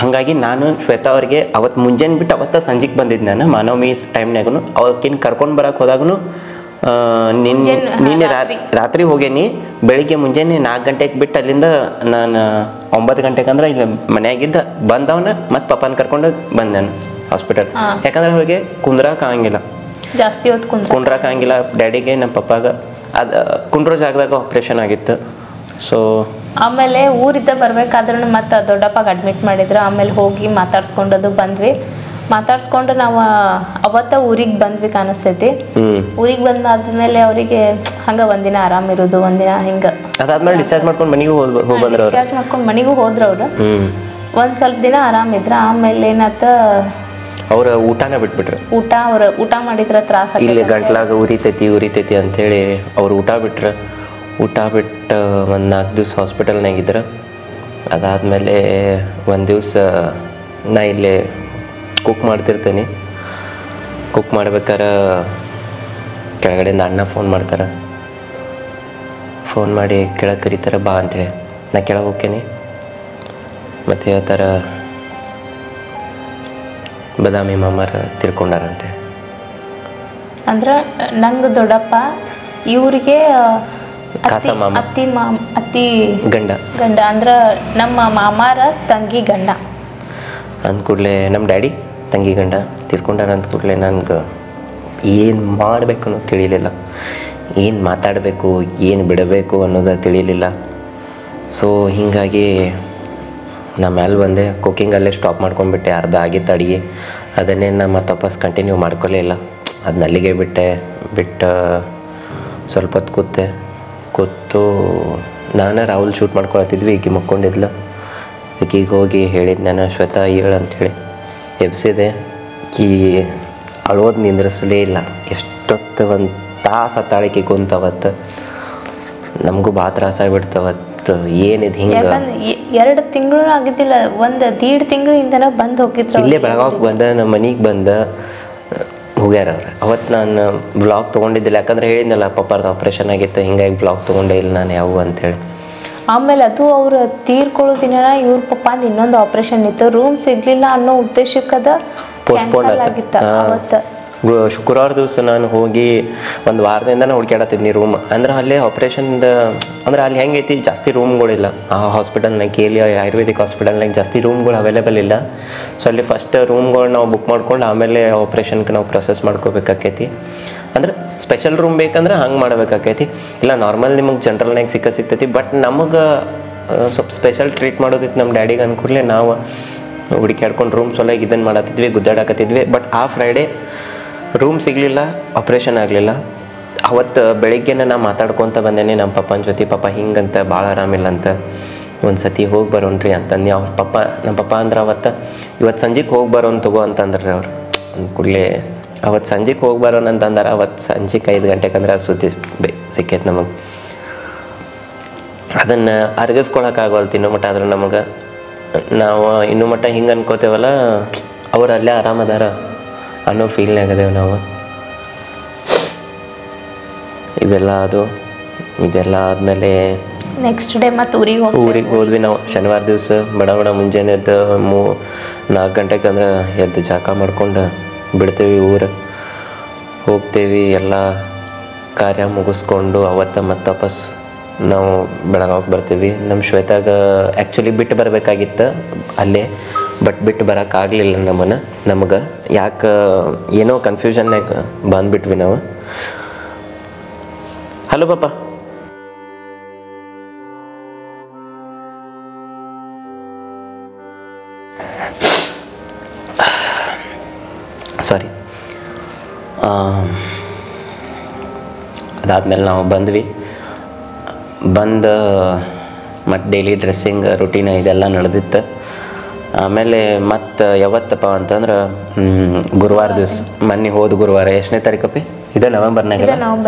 ಹಾಗಾಗಿ ನಾನು ಶ್ವೇತಾ ಅವ್ರಿಗೆ ಅವತ್ತು ಮುಂಜಾನೆ ಬಿಟ್ಟು ಅವತ್ತ ಸಂಜೆಗೆ ಬಂದಿದ್ದು. ನಾನು ಮಾನವಮಿ ಟೈಮ್ನಾಗೂ ಅವಕ್ಕಿನ ಕರ್ಕೊಂಡು ಬರೋಕೆ ಹೋದಾಗೂ ನಿನ್ನೆ ರಾತ್ರಿ ಹೋಗೇನಿ. ಬೆಳಿಗ್ಗೆ ಮುಂಜಾನೆ 4 ಗಂಟೆಗೆ ಬಿಟ್ಟು ಅಲ್ಲಿಂದ ನಾನು 9 ಗಂಟೆಗೆ ಅಂದ್ರೆ ಇಲ್ಲಿ ಮನೆಯಾಗಿದ್ದ ಬಂದವನ ಮತ್ತೆ ಪಪ್ಪನ ಕರ್ಕೊಂಡು ಬಂದೆ ನಾನು. ಹಾಸ್ಪಿಟಲ್. ಯಾಕಂದ್ರೆ ಅವ್ರಿಗೆ ಕುಂದ್ರಾಕ ಆಗಂಗಿಲ್ಲ, ಜಾಸ್ತಿ ಹೊತ್ತು ಕುಂದ್ರಾಕ ಆಗಂಗಿಲ್ಲ. ಡ್ಯಾಡಿಗೆ ನಮ್ಮ ಪಪ್ಪಾಗ ಅದು ಕುಂಡ್ರೋ ಜಾಗದಾಗ ಆಪ್ರೇಷನ್ ಆಗಿತ್ತು. ಸೊ ಆಮೇಲೆ ಊರಿದ್ದ ಬರ್ಬೇಕಾದ್ರೂ ಮತ್ತೆ ದೊಡ್ಡಪ್ಪಗೆ ಅಡ್ಮಿಟ್ ಮಾಡಿದ್ರು. ಆಮೇಲೆ ಹೋಗಿ ಮಾತಾಡ್ಸ್ಕೊಂಡದು ಬಂದ್ವಿ. ಮಾತಾಡ್ಸ್ಕೊಂಡು ನಾವು ಅವತ್ತ ಊರಿಗೆ ಬಂದ್ವಿ ಕಾಣಿಸ್ತೈತಿ. ಊರಿಗೆ ಬಂದಾದ್ಮೇಲೆ ಅವರಿಗೆ ಹಂಗ ಒಂದಿನ ಆರಾಮಿರೋದು, ಒಂದಿನ ಹಿಂಗ ಅದಾದ್ಮೇಲೆ ಡಿಸ್ಚಾರ್ಜ್ ಮಾಡ್ಕೊಂಡು ಮನೆಗೂ ಡಿಸ್ಚಾರ್ಜ್ ಮಾಡ್ಕೊಂಡು ಮನೆಗೂ ಹೋದ್ರು ಅವ್ರು. ಒಂದ್ ಸ್ವಲ್ಪ ದಿನ ಆರಾಮಿದ್ರ. ಆಮೇಲೆ ಏನಾತ ಅವ್ರ ಊಟನ ಬಿಟ್ಬಿಟ್ರು. ಊಟ ಮಾಡಿದ್ರ ತ್ರಾಸ, ಇಲ್ಲಿ ಗಂಟ್ಲಾಗ ಉರಿತೈತಿ ಅಂತೇಳಿ ಅವ್ರು ಊಟ ಬಿಟ್ರು. ಊಟ ಬಿಟ್ಟು ಒಂದು 4 ದಿವ್ಸ ಹಾಸ್ಪಿಟಲ್ನಾಗಿದ್ರು. ಅದಾದಮೇಲೆ ಒಂದು ದಿವ್ಸ ನಾ ಇಲ್ಲೇ ಕುಕ್ ಮಾಡ್ತಿರ್ತೀನಿ. ಕುಕ್ ಮಾಡ್ಬೇಕಾರೆ ಕೆಳಗಡೆಯಿಂದ ಅಣ್ಣ ಫೋನ್ ಮಾಡ್ತಾರೆ. ಫೋನ್ ಮಾಡಿ ಕೆಳಗೆ ಕರೀತಾರೆ, ಬಾ ಅಂತೇಳಿ. ನಾ ಕೆಳಗೆ ಹೋಗ್ತೀನಿ. ಮತ್ತು ಹೇಳ್ತಾರೆ ಬದಾಮಿ ಮಾಮಾರ ತಿರ್ಕೊಂಡಾರಂತೆ. ಅಂದ್ರೆ ನಂಗೆ ದೊಡ್ಡಪ್ಪ ಇವ್ರಿಗೆ ಅತ್ತಿ ಗಂಡ ಅಂದ್ರೆ ನಮ್ಮ ಮಾಮಾರ ತಂಗಿ ಗಂಡ ಅಂದ್ಕೂಡ್ಲೆ ನಮ್ಮ ಡ್ಯಾಡಿ ತಂಗಿ ಗಂಡ ತಿರ್ಕೊಂಡಾರ ಅಂದ್ಕೂಡ್ಲೆ ನನಗೆ ಏನು ಮಾಡಬೇಕು ಅನ್ನೋದು ತಿಳಿಲಿಲ್ಲ, ಏನು ಮಾತಾಡಬೇಕು ಏನು ಬಿಡಬೇಕು ಅನ್ನೋದು ತಿಳಿಲಿಲ್ಲ. ಸೊ ಹೀಗಾಗಿ ನಾ ಮೇಲೆ ಬಂದೆ. ಕುಕ್ಕಿಂಗಲ್ಲೇ ಸ್ಟಾಪ್ ಮಾಡ್ಕೊಂಡ್ಬಿಟ್ಟೆ. ಅರ್ಧ ಆಗಿತ್ತು ಅಡುಗೆ, ಅದನ್ನೇ ನಾ ಮತ್ತೆ ವಾಪಸ್ ಕಂಟಿನ್ಯೂ ಮಾಡ್ಕೊಳ್ಳೇ ಇಲ್ಲ. ಅದನ್ನ ಅಲ್ಲಿಗೆ ಬಿಟ್ಟು ಸ್ವಲ್ಪ ಹೊತ್ತು ಕೂತು ನಾನು ರಾಹುಲ್ ಶೂಟ್ ಮಾಡ್ಕೊಳತ್ತಿದ್ವಿ. ಈಕೆ ಮಕ್ಕೊಂಡಿದ್ಲು. ಈಗೀಗ ಹೋಗಿ ಹೇಳಿದ್ದು ನಾನು ಶ್ವೇತಾ ಹೇಳು ಅಂಥೇಳಿ ಎಬ್ಸಿದೆ. ಈ ಅಳೋದು ನಿಂದ್ರಿಸಲೇ ಇಲ್ಲ. ಎಷ್ಟೊತ್ತು ಒಂದು ತಾಸು ತಾಳಿಕೆ ಕುಂತವತ್ತು. ನಮಗೂ ಭಾಳ ತ್ರಾಸಾಗ್ಬಿಡ್ತವತ್ತು. ಏನಿದು ಹಿಂಗೆ 2 ತಿಂಗಳು ಆಗಿದ್ದಿಲ್ಲ, 1.5 ತಿಂಗಳಿಂದನ ಬಂದು ಹೋಗಿದ್ರು. ಇಲ್ಲೇ ಬೆಳಗಾವಿಗೆ ಬಂದ ನಮ್ಮ ಮನೆಗೆ ಬಂದ ಹೋಗ್ಯಾರ ಅವ್ರು. ಅವತ್ತು ನಾನು ಬ್ಲಾಗ್ ತೊಗೊಂಡಿದ್ದಿಲ್ಲ, ಯಾಕಂದ್ರೆ ಹೇಳಿದ್ನಲ್ಲ ಪಪ್ಪಾರ್ದು ಆಪ್ರೇಷನ್ ಆಗಿತ್ತು, ಹಿಂಗಾಗಿ ಬ್ಲಾಗ್ ತೊಗೊಂಡೇ ಇಲ್ಲ ನಾನು ಯಾವ ಅಂಥೇಳಿ. ಆಮೇಲೆ ಅದು ಅವ್ರು ತೀರ್ಕೊಳ್ಳೋ ದಿನ ಇವ್ರ ಪಪ್ಪಾಂದು ಇನ್ನೊಂದು ಆಪ್ರೇಷನ್ ಇತ್ತು. ರೂಮ್ ಸಿಗ್ಲಿಲ್ಲ ಅನ್ನೋ ಉದ್ದೇಶಕ್ಕದ ಪೋಸ್ಟ್ಪೋನ್ ಆಗಿತ್ತು. ಶುಕ್ರವಾರ ದಿವಸ ನಾನು ಹೋಗಿ ಒಂದು ವಾರದಿಂದ ಹುಡುಕ್ಯಾಡತ್ತಿದ್ನಿ ರೂಮ್. ಅಂದ್ರೆ ಅಲ್ಲೇ ಆಪ್ರೇಷನ್ದ ಅಂದ್ರೆ ಅಲ್ಲಿ ಹೆಂಗೈತಿ, ಜಾಸ್ತಿ ರೂಮ್ಗಳಿಲ್ಲ ಆ ಹಾಸ್ಪಿಟಲ್ನಾಗ. ಕೇಲಿ ಆಯುರ್ವೇದಿಕ್ ಹಾಸ್ಪಿಟಲ್ನಾಗ ಜಾಸ್ತಿ ರೂಮ್ಗಳು ಅವೈಲೇಬಲ್ ಇಲ್ಲ. ಸೊ ಅಲ್ಲಿ ಫಸ್ಟ್ ರೂಮ್ಗಳು ನಾವು ಬುಕ್ ಮಾಡ್ಕೊಂಡು ಆಮೇಲೆ ಆಪ್ರೇಷನ್ಗೆ ನಾವು ಪ್ರೊಸೆಸ್ ಮಾಡ್ಕೋಬೇಕಾಕೈತಿ. ಅಂದ್ರೆ ಸ್ಪೆಷಲ್ ರೂಮ್ ಬೇಕಂದ್ರೆ ಹಂಗೆ ಮಾಡ್ಬೇಕಾಕೈತಿ. ಇಲ್ಲ ನಾರ್ಮಲ್ ನಿಮಗೆ ಜನ್ರಲ್ನಾಗ ಸಿಗ್ತೈತಿ. ಬಟ್ ನಮಗೆ ಸ್ವಲ್ಪ ಸ್ಪೆಷಲ್ ಟ್ರೀಟ್ ಮಾಡೋದಿತ್ತು ನಮ್ಮ ಡ್ಯಾಡಿಗೆ ಅನ್ಕೂಡ್ಲೆ ನಾವು ಹುಡುಕ್ಯಾಡ್ಕೊಂಡು ರೂಮ್ ಸೊಲಾಗಿ ಇದನ್ನು ಮಾಡತ್ತಿದ್ವಿ, ಗುದ್ದಾಡಕತ್ತಿದ್ವಿ. ಬಟ್ ಆ ಫ್ರೈಡೇ ರೂಮ್ ಸಿಗಲಿಲ್ಲ, ಆಪ್ರೇಷನ್ ಆಗಲಿಲ್ಲ. ಅವತ್ತು ಬೆಳಿಗ್ಗೆನ ನಾ ಮಾತಾಡ್ಕೊತ ಬಂದೇನೆ ನಮ್ಮ ಪಪ್ಪನ ಜೊತೆ. ಪಪ್ಪ ಹಿಂಗಂತ ಭಾಳ ಆರಾಮಿಲ್ಲ ಅಂತ, ಒಂದು ಸತಿ ಹೋಗಿ ಬರೋಣ್ರಿ ಅಂತಂದು. ಅವ್ರ ನಮ್ಮ ಪಪ್ಪ ಅಂದ್ರೆ ಇವತ್ತು ಸಂಜೆಗೆ ಹೋಗಿ ಬರೋನ್ ತಗೋ ಅಂತಂದ್ರಿ ಅವ್ರು. ಅಂದ್ಕೂಡ್ಲೆ ಅವತ್ತು ಸಂಜೆಗೆ ಹೋಗಿ ಬರೋಣ ಅಂತಂದ್ರೆ ಅವತ್ತು ಸಂಜೆಗೆ 5 ಗಂಟೆಗೆ ಸುದ್ದಿ ಸಿಕ್ಕೈತೆ ನಮಗೆ. ಅದನ್ನು ಅರ್ಗಿಸ್ಕೊಳಕ್ಕಾಗವಲ್ತು ಇನ್ನೂ ಮಟ್ಟ. ಆದ್ರೆ ನಮಗೆ ನಾವು ಇನ್ನೂ ಮಟ್ಟ ಹಿಂಗೆ ಅನ್ಕೋತೇವಲ್ಲ, ಅವ್ರು ಅಲ್ಲೇ ಆರಾಮದಾರ ಅನ್ನೋ ಫೀಲ್ನಾಗ ಅದೇವು ನಾವು. ಇದೆಲ್ಲ ಆದಮೇಲೆ ನೆಕ್ಸ್ಟ್ ಡೇ ಮತ್ತೆ ಊರಿಗೆ ಹೋದ್ವಿ ನಾವು. ಶನಿವಾರ ದಿವಸ ಬಡ ಮುಂಜಾನೆ ಎದ್ದು 4 ಗಂಟೆಗೆ ಅಂದ್ರೆ ಎದ್ದು ಜಾಕ ಮಾಡ್ಕೊಂಡು ಬಿಡ್ತೇವೆ, ಊರು ಹೋಗ್ತೇವೆ. ಎಲ್ಲ ಕಾರ್ಯ ಮುಗಿಸ್ಕೊಂಡು ಅವತ್ತು ಮತ್ತೆ ವಾಪಸ್ ನಾವು ಬೆಳಗಾವಿಗೆ ಬರ್ತೀವಿ. ನಮ್ಮ ಶ್ವೇತಾಗ ಆ್ಯಕ್ಚುಲಿ ಬಿಟ್ಟು ಬರಬೇಕಾಗಿತ್ತು ಅಲ್ಲೇ, ಬಟ್ ಬಿಟ್ಟು ಬರೋಕ್ಕಾಗಲಿಲ್ಲ ನಮಗೆ. ಯಾಕೆ ಏನೋ ಕನ್ಫ್ಯೂಷನ್ನಾಗ ಬಂದುಬಿಟ್ವಿ ನಾವು. ಹಲೋ ಪಾಪ, ಸಾರಿ. ಅದಾದಮೇಲೆ ನಾವು ಬಂದ್ವಿ. ಮತ್ತು ಡೈಲಿ ಡ್ರೆಸ್ಸಿಂಗ್ ರುಟೀನ್ ಇದೆಲ್ಲ ನಡೆದಿತ್ತು. ಆಮೇಲೆ ಮತ್ತು ಯಾವತ್ತಪ್ಪ ಅಂತಂದ್ರೆ ಗುರುವಾರ ದಿವಸ, ಮೊನ್ನೆ ಹೋದ ಗುರುವಾರ, ಎಷ್ಟನೇ ತಾರೀಕಪ್ಪಿ? ಇದೆ ನವೆಂಬರ್ನಾಗ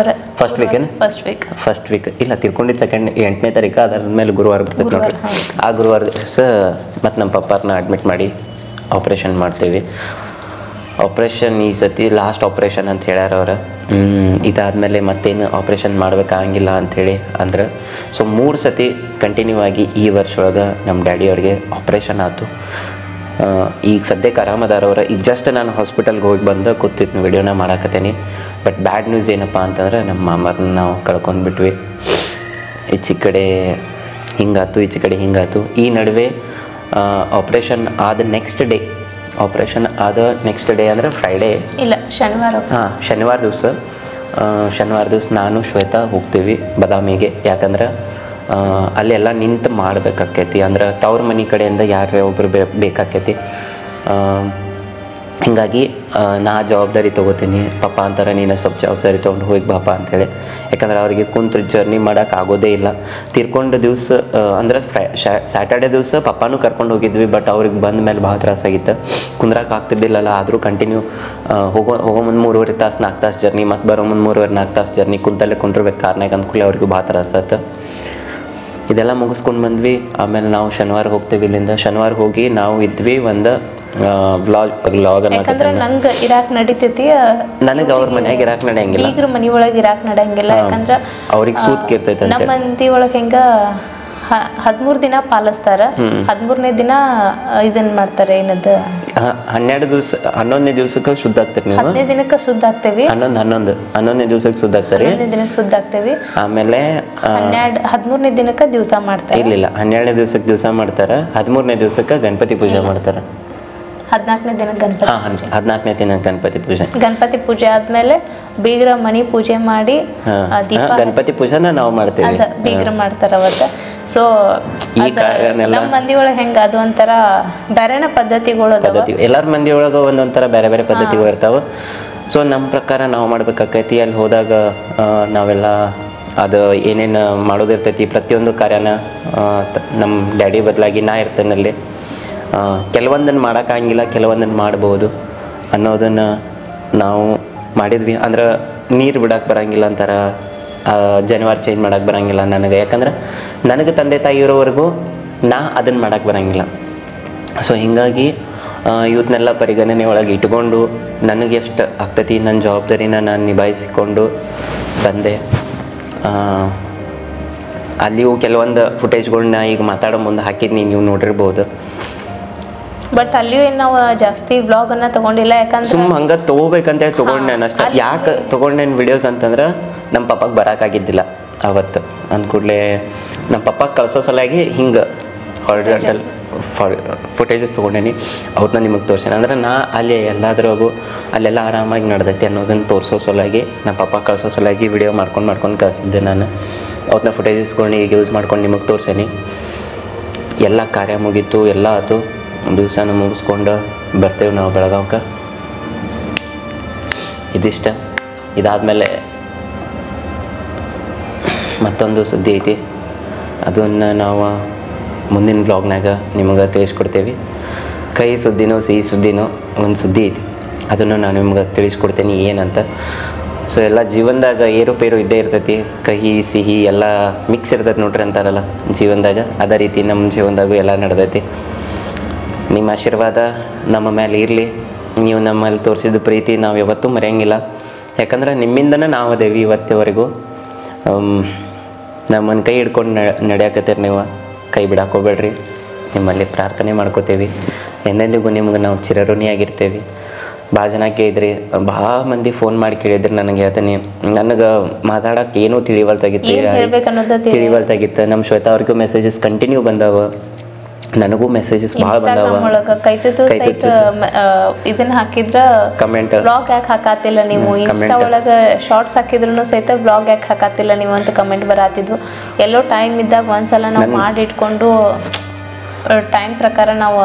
ಫಸ್ಟ್ ವೀಕ್ ಇಲ್ಲ, ತಿರ್ಕೊಂಡಿದ್ದು 8ನೇ ತಾರೀಕು. ಅದಾದ್ಮೇಲೆ ಗುರುವಾರ ಬರ್ತೈತೆ ನೋಡ್ರಿ. ಆ ಗುರುವಾರ ದಿವಸ ಮತ್ತು ನಮ್ಮ ಪಪ್ಪಾರನ್ನ ಅಡ್ಮಿಟ್ ಮಾಡಿ ಆಪ್ರೇಷನ್ ಮಾಡ್ತೀವಿ. ಆಪ್ರೇಷನ್ ಈ ಸತಿ ಲಾಸ್ಟ್ ಆಪ್ರೇಷನ್ ಅಂತ ಹೇಳ್ಯಾರ ಅವ್ರು. ಇದಾದಮೇಲೆ ಮತ್ತೇನು ಆಪ್ರೇಷನ್ ಮಾಡ್ಬೇಕಾಗಿಲ್ಲ ಅಂಥೇಳಿ ಅಂದ್ರೆ. ಸೊ 3 ಸತಿ ಕಂಟಿನ್ಯೂ ಆಗಿ ಈ ವರ್ಷ ಒಳಗೆ ನಮ್ಮ ಡ್ಯಾಡಿಯವ್ರಿಗೆ ಆಪ್ರೇಷನ್ ಆಯ್ತು. ಈಗ ಸದ್ಯಕ್ಕೆ ಆರಾಮದಾರವ್ರ. ಈಗ ಜಸ್ಟ್ ನಾನು ಹಾಸ್ಪಿಟಲ್ಗೆ ಹೋಗಿ ಬಂದು ಕೂತಿದ್ನ ವಿಡಿಯೋನ ಮಾಡಾಕತ್ತೇನೆ. ಬಟ್ ಬ್ಯಾಡ್ ನ್ಯೂಸ್ ಏನಪ್ಪ ಅಂತಂದ್ರೆ ನಮ್ಮ ಮಾಮರನ್ನ ನಾವು ಕಳ್ಕೊಂಡ್ಬಿಟ್ವಿ. ಈಚೆ ಕಡೆ ಹಿಂಗಾಯ್ತು, ಈಚೆ ಕಡೆ ಹಿಂಗಾಯ್ತು. ಈ ನಡುವೆ ಆಪ್ರೇಷನ್ ಆದ ನೆಕ್ಸ್ಟ್ ಡೇ ಆಪ್ರೇಷನ್ ಆದ ನೆಕ್ಸ್ಟ್ ಡೇ ಅಂದರೆ ಫ್ರೈಡೇ ಇಲ್ಲ ಶನಿವಾರ ಶನಿವಾರ ದಿವಸ ನಾನು ಶ್ವೇತಾ ಹೋಗ್ತೀವಿ ಬದಾಮಿಗೆ. ಯಾಕಂದ್ರೆ ಅಲ್ಲೆಲ್ಲ ನಿಂತು ಮಾಡಬೇಕಾಕೈತಿ, ಅಂದ್ರೆ ತವ್ರ ಮನೆ ಕಡೆಯಿಂದ ಯಾರೇ ಒಬ್ರು ಬೇಕಾಕೈತಿ. ಹೀಗಾಗಿ ನಾ ಜವಾಬ್ದಾರಿ ತೊಗೋತೀನಿ. ಪಪ್ಪ ಅಂತಾರೆ ನೀನು ಸ್ವಲ್ಪ ಜವಾಬ್ದಾರಿ ತೊಗೊಂಡು ಹೋಗಿ ಬಾಪ ಅಂಥೇಳಿ. ಯಾಕಂದ್ರೆ ಅವರಿಗೆ ಕುಂತು ಜರ್ನಿ ಮಾಡೋಕೆ ಆಗೋದೇ ಇಲ್ಲ. ತೀರ್ಕೊಂಡ ದಿವಸ ಅಂದ್ರೆ ಸ್ಯಾಟರ್ಡೆ ದಿವಸ ಪಪ್ಪಾನೂ ಕರ್ಕೊಂಡು ಹೋಗಿದ್ವಿ. ಬಟ್ ಅವ್ರಿಗೆ ಬಂದ ಮೇಲೆ ಭಾಳ ತ್ರಾಸಾಗಿತ್ತು, ಕುಂದ್ರಕ್ಕೆ ಆಗ್ತಿದ್ದಿಲ್ಲಲ್ಲ. ಆದರೂ ಕಂಟಿನ್ಯೂ ಹೋಗೋ ಮುಂದೆ 3.5 ತಾಸು 4 ತಾಸು ಜರ್ನಿ, ಮತ್ತು ಬರೋ ಮುಂದೆ 3.5-4 ತಾಸು ಜರ್ನಿ ಕುಂತಲ್ಲೇ ಕುಂಡಿರ್ಬೇಕು ಕಾರ್ನಾಗ ಅಂದ್ಕೂಲೆ ಅವ್ರಿಗೂ ಭಾಳ ತ್ರಾಸಾಯ್ತು. ಇದೆಲ್ಲ ಮುಗಿಸ್ಕೊಂಡು ಬಂದ್ವಿ. ಆಮೇಲೆ ನಾವು ಶನಿವಾರ ಹೋಗ್ತೀವಿ ಇಲ್ಲಿಂದ. ಶನಿವಾರ ಹೋಗಿ ನಾವು ಇದ್ವಿ ಒಂದು ವ್ಲಾಗ್ ಯಾಕಂದ್ರೆ ನಂಗೆ ಇರಾಕ್ ನಡೀತೈತಿ, ನನಗೆ ಅವ್ರ ಮನ್ಯಾಗ ಇರಾಕ್ ನಡೆಯಂಗಿಲ್ಲ, ಬೀಗ್ರ ಮನಿ ಒಳಗೆ ಇರಾಕ್ ನಡೆಯಂಗಿಲ್ಲ. ಯಾಕಂದ್ರೆ ಅವ್ರಿಗೆ ಸೂತ್ಕಿರ್ತೈತೆ. ನಮ್ಮ ಮಂದಿ ಒಳಗೆ ಹೆಂಗ 13 ದಿನ ಪಾಲಿಸ್ತಾರ, 13ನೇ ದಿನ ಇದನ್ ಮಾಡ್ತಾರೆ. ಏನದು 11ನೇ ದಿವಸಕ್ಕೆ ಶುದ್ಧ ಆಗ್ತೀರಿ ನೀವು. 15 ದಿನಕ್ಕೆ ಶುದ್ಧ ಆಗ್ತೇವಿ. 11ನೇ ದಿವಸಕ್ಕೆ ಶುದ್ಧ ಆಗ್ತಾರೆ. 11ನೇ ದಿನಕ್ಕೆ ಶುದ್ಧ ಆಗ್ತೇವಿ. ಆಮೇಲೆ 13ನೇ ದಿನಕ್ಕೆ ದಿವಸ ಮಾಡ್ತಾರೆ. ಇಲ್ಲ 12ನೇ ದಿವಸಕ್ಕೆ ದಿವಸ ಮಾಡ್ತಾರ. 13ನೇ ದಿವಸಕ್ಕೆ ಗಣಪತಿ ಪೂಜೆ ಮಾಡ್ತಾರ. 14ನೇ ದಿನ ಗಣಪತಿ 14ನೇ ದಿನ ಗಣಪತಿ ಪೂಜೆ ಆದ್ಮೇಲೆ ಬೀಗ್ರ ಮನಿ ಪೂಜೆ ಮಾಡಿ ಗಣಪತಿ ಪೂಜೆನ ನಾವು ಮಾಡ್ತೀವಿ. ಬೀಗ್ರ ಮಾಡ್ತಾರ ಅವತ್ತ. ಸೊ ನಮ್ಮ ಮಂದಿ ಒಳಗೆ ಹೆಂಗ ಅದು ಒಂಥರ ಬೇರೆನ ಪದ್ಧತಿಗಳು ಎಲ್ಲಾರ ಮಂದಿ ಒಳಗ ಒಂದೊಂಥರ ಬೇರೆ ಬೇರೆ ಪದ್ಧತಿಗಳು ಇರ್ತಾವ. ಸೊ ನಮ್ಮ ಪ್ರಕಾರ ನಾವು ಮಾಡ್ಬೇಕಾಕೈತಿ. ಅಲ್ಲಿ ಹೋದಾಗ ನಾವೆಲ್ಲ ಅದು ಏನೇನು ಮಾಡೋದಿರ್ತೈತಿ, ಪ್ರತಿಯೊಂದು ಕಾರ್ಯನ ನಮ್ಮ ಡ್ಯಾಡಿ ಬದಲಾಗಿ ನಾ ಇರ್ತೇನೆ ಅಲ್ಲಿ. ಕೆಲವೊಂದನ್ನು ಮಾಡೋಕ್ಕಾಗಿಲ್ಲ, ಕೆಲವೊಂದನ್ನು ಮಾಡ್ಬೋದು ಅನ್ನೋದನ್ನು ನಾವು ಮಾಡಿದ್ವಿ. ಅಂದ್ರೆ ನೀರು ಬಿಡಕ್ಕೆ ಬರೋಂಗಿಲ್ಲ ಅಂತಾರೆ, ಜನವರ್ ಚೇಂಜ್ ಮಾಡೋಕ್ಕೆ ಬರೋಂಗಿಲ್ಲ ನನಗೆ. ಯಾಕಂದ್ರೆ ನನಗೆ ತಂದೆ ತಾಯಿ ಇರೋವರೆಗೂ ನಾ ಅದನ್ನು ಮಾಡೋಕ್ಕೆ ಬರೋಂಗಿಲ್ಲ. ಸೊ ಹೀಗಾಗಿ ಇವತ್ತನ್ನೆಲ್ಲ ಪರಿಗಣನೆ ಒಳಗೆ ಇಟ್ಕೊಂಡು ನನಗೆ ಎಷ್ಟು ಆಗ್ತೈತಿ ನನ್ನ ಜವಾಬ್ದಾರಿನ ನಾನು ನಿಭಾಯಿಸಿಕೊಂಡು ಬಂದೆ. ಅಲ್ಲಿಯೂ ಕೆಲವೊಂದು ಫುಟೇಜ್ಗಳನ್ನ ಈಗ ಮಾತಾಡೋ ಮುಂದೆ ಹಾಕಿದ್ನಿ, ನೀವು ನೋಡಿರ್ಬೋದು. ಬಟ್ ಅಲ್ಲಿಯೂ ಏನು ನಾವು ಜಾಸ್ತಿ ವ್ಲಾಗನ್ನು ತೊಗೊಂಡಿಲ್ಲ. ಯಾಕಂದ್ರೆ ಸುಮ್ಮ ಹಂಗೆ ತೊಗೋಬೇಕಂತ ತೊಗೊಂಡು ನಾನು ಅಷ್ಟೇ. ಯಾಕೆ ತೊಗೊಂಡೇನು ವಿಡಿಯೋಸ್ ಅಂತಂದ್ರೆ ನಮ್ಮ ಪಪ್ಪಗೆ ಬರೋಕ್ಕಾಗಿದ್ದಿಲ್ಲ ಅವತ್ತು. ಅಂದ್ಕೂಡಲೇ ನಮ್ಮ ಪಪ್ಪಗೆ ಕಳ್ಸೋ ಸಲುವಾಗಿ ಹಿಂಗೆ ಹಾರಿಜಾಂಟಲ್ ಫುಟೇಜಸ್ ತೊಗೊಂಡೇನಿ. ಅವ್ರನ್ನ ನಿಮಗೆ ತೋರ್ಸೇನೆ. ಅಂದ್ರೆ ನಾ ಅಲ್ಲಿ ಎಲ್ಲಾದ್ರಾಗೂ ಅಲ್ಲೆಲ್ಲ ಆರಾಮಾಗಿ ನಡೆದೈತಿ ಅನ್ನೋದನ್ನು ತೋರಿಸೋ ಸಲುವಾಗಿ ನಮ್ಮ ಪಪ್ಪ ಕಳ್ಸೋ ಸಲುವಾಗಿ ವಿಡಿಯೋ ಮಾಡ್ಕೊಂಡು ಕಳಿಸಿದ್ದೆ ನಾನು. ಅವ್ರನ್ನ ಫುಟೇಜಸ್ಗಳನ್ನ ಈಗ ಯೂಸ್ ಮಾಡ್ಕೊಂಡು ನಿಮಗೆ ತೋರ್ಸೇನಿ. ಎಲ್ಲ ಕಾರ್ಯ ಮುಗೀತು, ಎಲ್ಲ ಆಯ್ತು. ದಿವಸನ ಮುಗಿಸ್ಕೊಂಡು ಬರ್ತೇವೆ ನಾವು ಬೆಳಗಾವ್ಗೆ. ಇದಿಷ್ಟ. ಇದಾದಮೇಲೆ ಮತ್ತೊಂದು ಸುದ್ದಿ ಐತಿ, ಅದನ್ನು ನಾವು ಮುಂದಿನ ವ್ಲಾಗ್ನಾಗ ನಿಮಗೆ ತಿಳಿಸ್ಕೊಡ್ತೇವೆ. ಕಹಿ ಸುದ್ದಿನೋ ಸಿಹಿ ಸುದ್ದಿನೋ ಒಂದು ಸುದ್ದಿ ಐತಿ, ಅದನ್ನು ನಾನು ನಿಮ್ಗೆ ತಿಳಿಸ್ಕೊಡ್ತೇನೆ ಏನಂತ. ಸೊ ಎಲ್ಲ ಜೀವನದಾಗ ಏರುಪೇರು ಇದ್ದೇ ಇರ್ತೈತಿ, ಕಹಿ ಸಿಹಿ ಎಲ್ಲ ಮಿಕ್ಸ್ ಇರ್ತೈತಿ ನೋಡ್ರಿ ಅಂತಾರಲ್ಲ ಜೀವನದಾಗ. ಅದೇ ರೀತಿ ನಮ್ಮ ಜೀವನದಾಗೂ ಎಲ್ಲ ನಡೆದೈತಿ. ನಿಮ್ಮ ಆಶೀರ್ವಾದ ನಮ್ಮ ಮೇಲೆ ಇರಲಿ. ನೀವು ನಮ್ಮಲ್ಲಿ ತೋರಿಸಿದ ಪ್ರೀತಿ ನಾವು ಯಾವತ್ತೂ ಮರೆಯಂಗಿಲ್ಲ. ಯಾಕಂದ್ರೆ ನಿಮ್ಮಿಂದನೇ ನಾವು ಅದೇವಿ ಇವತ್ತವರೆಗೂ. ನಮ್ಮನ್ನು ಕೈ ಹಿಡ್ಕೊಂಡು ನಡೆಯಾಕತ್ತೀರಿ ನೀವು, ಕೈ ಬಿಡಾಕೋಬೇಡ್ರಿ. ನಿಮ್ಮಲ್ಲಿ ಪ್ರಾರ್ಥನೆ ಮಾಡ್ಕೋತೇವೆ. ಎಂದೆಂದಿಗೂ ನಿಮ್ಗೆ ನಾವು ಚಿರಋಣಿಯಾಗಿರ್ತೇವೆ. ಭಾಳ ಜನ ಕೇಳಿದ್ರಿ, ಭಾಳ ಮಂದಿ ಫೋನ್ ಮಾಡಿ ಕೇಳಿದ್ರಿ. ನನಗೆ ಹೇಳ್ತೀನಿ, ನನಗೆ ಮಾತಾಡೋಕೆ ಏನೂ ತಿಳಿವಲ್ತಾಗಿತ್ತು. ನಮ್ಮ ಶ್ವೇತಾ ಅವ್ರಿಗೂ ಮೆಸೇಜಸ್ ಕಂಟಿನ್ಯೂ ಬಂದಾವ, ನನಗೂ ಮೆಸೇಜಸ್ ಭಾಳ ಬಂದಾವ. ಇದನ್ನ ಹಾಕಿದ್ರ ಕಮೆಂಟ್ ಬ್ಲಾಗ್ ಯಾಕೆ ಹಾಕಾತಿಲ್ಲ ನೀವು, ಇನ್ಸ್ಟಾ ಒಳಗೆ ಶಾರ್ಟ್ಸ್ ಹಾಕಿದ್ರು ಸಹಿತ ಬ್ಲಾಗ್ ಯಾಕೆ ಹಾಕಾತಿಲ್ಲ ನೀವು ಅಂತ ಕಮೆಂಟ್ ಬರಾತಿದ್ವು. ಎಲ್ಲೋ ಟೈಮ್ ಇದ್ದಾಗ ಒಂದ್ಸಲ ನಾವು ಮಾಡಿಟ್ಕೊಂಡು ಟೈಮ್ ಪ್ರಕಾರ ನಾವು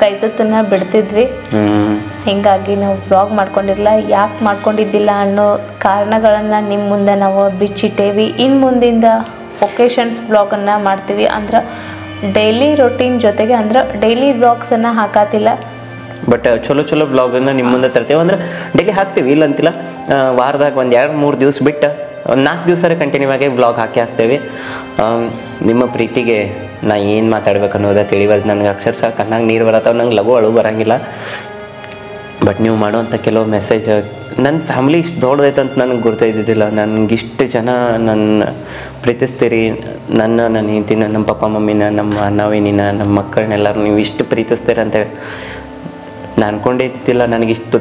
ಕೈತುತ್ತನ್ನ ಬಿಡ್ತಿದ್ವಿ. ಹೀಗಾಗಿ ನಾವು ಬ್ಲಾಗ್ ಮಾಡ್ಕೊಂಡಿರಲಿಲ್ಲ. ಯಾಕೆ ಮಾಡ್ಕೊಂಡಿದ್ದಿಲ್ಲ ಅನ್ನೋ ಕಾರಣಗಳನ್ನು ನಿಮ್ಮ ಮುಂದೆ ನಾವು ಬಿಚ್ಚಿಟ್ಟೇವಿ. ಇನ್ನು ಮುಂದಿಂದ ಒಕೇಶನ್ಸ್ ಬ್ಲಾಗನ್ನು ಮಾಡ್ತೀವಿ. ಅಂದ್ರೆ ಡೈಲಿ ರೊಟೀನ್ ಜೊತೆಗೆ ಅಂದ್ರೆ ಡೈಲಿ ಬ್ಲಾಗ್ಸನ್ನು ಹಾಕಾತಿಲ್ಲ, ಬಟ್ ಚಲೋ ಬ್ಲಾಗನ್ನು ನಿಮ್ಮ ಮುಂದೆ ತರ್ತೇವೆ. ಅಂದ್ರೆ ಡೈಲಿ ಹಾಕ್ತೀವಿ ಇಲ್ಲ ಅಂತಿಲ್ಲ. ವಾರದಾಗ ಒಂದು 2-3 ದಿವಸ ಬಿಟ್ಟು ಒಂದು 4 ದಿವಸ ಕಂಟಿನ್ಯೂ ಆಗಿ ಬ್ಲಾಗ್ ಹಾಕ್ತೇವೆ. ನಿಮ್ಮ ಪ್ರೀತಿಗೆ ನಾ ಏನು ಮಾತಾಡ್ಬೇಕು ಅನ್ನೋದು ತಿಳಿವಲ್ದು ನನಗೆ. ಅಕ್ಷರಶಃ ಕಣ್ಣಾಗ ನೀರು ಬರತ್ತಾವ, ನಂಗೆ ಲಘು ಅಳು ಬರೋಂಗಿಲ್ಲ. ಬಟ್ ನೀವು ಮಾಡೋವಂಥ ಕೆಲವು ಮೆಸೇಜ್, ನನ್ನ ಫ್ಯಾಮಿಲಿ ಇಷ್ಟು ದೊಡ್ಡದೈತೆ ಅಂತ ನನಗೆ ಗುರ್ತಿದ್ದಿದ್ದಿಲ್ಲ. ನನಗಿಷ್ಟು ಜನ ನನ್ನ ಪ್ರೀತಿಸ್ತೀರಿ, ನನ್ನ ಹೆಂಡತಿನ, ನಮ್ಮ ಪಪ್ಪ ಮಮ್ಮಿನ, ನಮ್ಮ ಅಣ್ಣವಿನಿನ, ನಮ್ಮ ಮಕ್ಕಳನ್ನೆಲ್ಲರೂ ನೀವು ಇಷ್ಟು ಪ್ರೀತಿಸ್ತೀರ ಅಂತೇಳಿ ನಾನು ಅನ್ಕೊಂಡಿದ್ದಿಲ್ಲ. ನನಗಿಷ್ಟು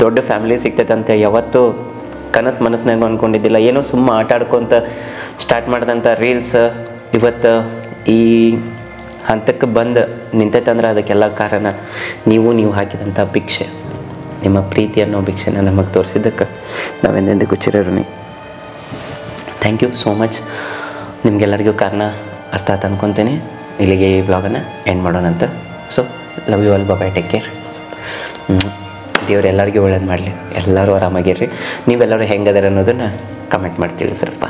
ದೊಡ್ಡ ಫ್ಯಾಮಿಲಿ ಸಿಗ್ತೈತಂತೆ ಯಾವತ್ತೂ ಮನಸ್ಸಿನಾಗ ಅಂದ್ಕೊಂಡಿದ್ದಿಲ್ಲ. ಏನೋ ಸುಮ್ಮ ಆಟ ಆಡ್ಕೊತ ಸ್ಟಾರ್ಟ್ ಮಾಡಿದಂಥ ರೀಲ್ಸ್ ಇವತ್ತು ಈ ಹಂತಕ್ಕೆ ಬಂದು ನಿಂತೈತಂದ್ರೆ ಅದಕ್ಕೆಲ್ಲ ಕಾರಣ ನೀವು ಹಾಕಿದಂಥ ಭಿಕ್ಷೆ, ನಿಮ್ಮ ಪ್ರೀತಿ ಅನ್ನೋ ಭಿಕ್ಷೆನ ನಮಗೆ ತೋರಿಸಿದ್ದಕ್ಕೆ ನಾವೆಂದೆಂದಿಗೂ ಚಿರಋಣಿ. Thank you so much. ನಿಮಗೆಲ್ಲರಿಗೂ ಕಾರಣ ಅರ್ಥ ಆಯ್ತು ಅನ್ಕೊತೀನಿ. ಇಲ್ಲಿಗೆ ಈ ಬ್ಲಾಗನ್ನು ಎಂಡ್ ಮಾಡೋಣ ಅಂತ. So love you all, bye, take care. ದೇವ್ರು ಎಲ್ಲರಿಗೂ ಒಳ್ಳೇದು ಮಾಡಲಿ, ಎಲ್ಲರೂ ಆರಾಮಾಗಿರ್ರಿ. ನೀವೆಲ್ಲರೂ ಹೆಂಗದಾರ ಅನ್ನೋದನ್ನು ಕಮೆಂಟ್ ಮಾಡಿ ತಿಳಿಸ್ರಪ್ಪ.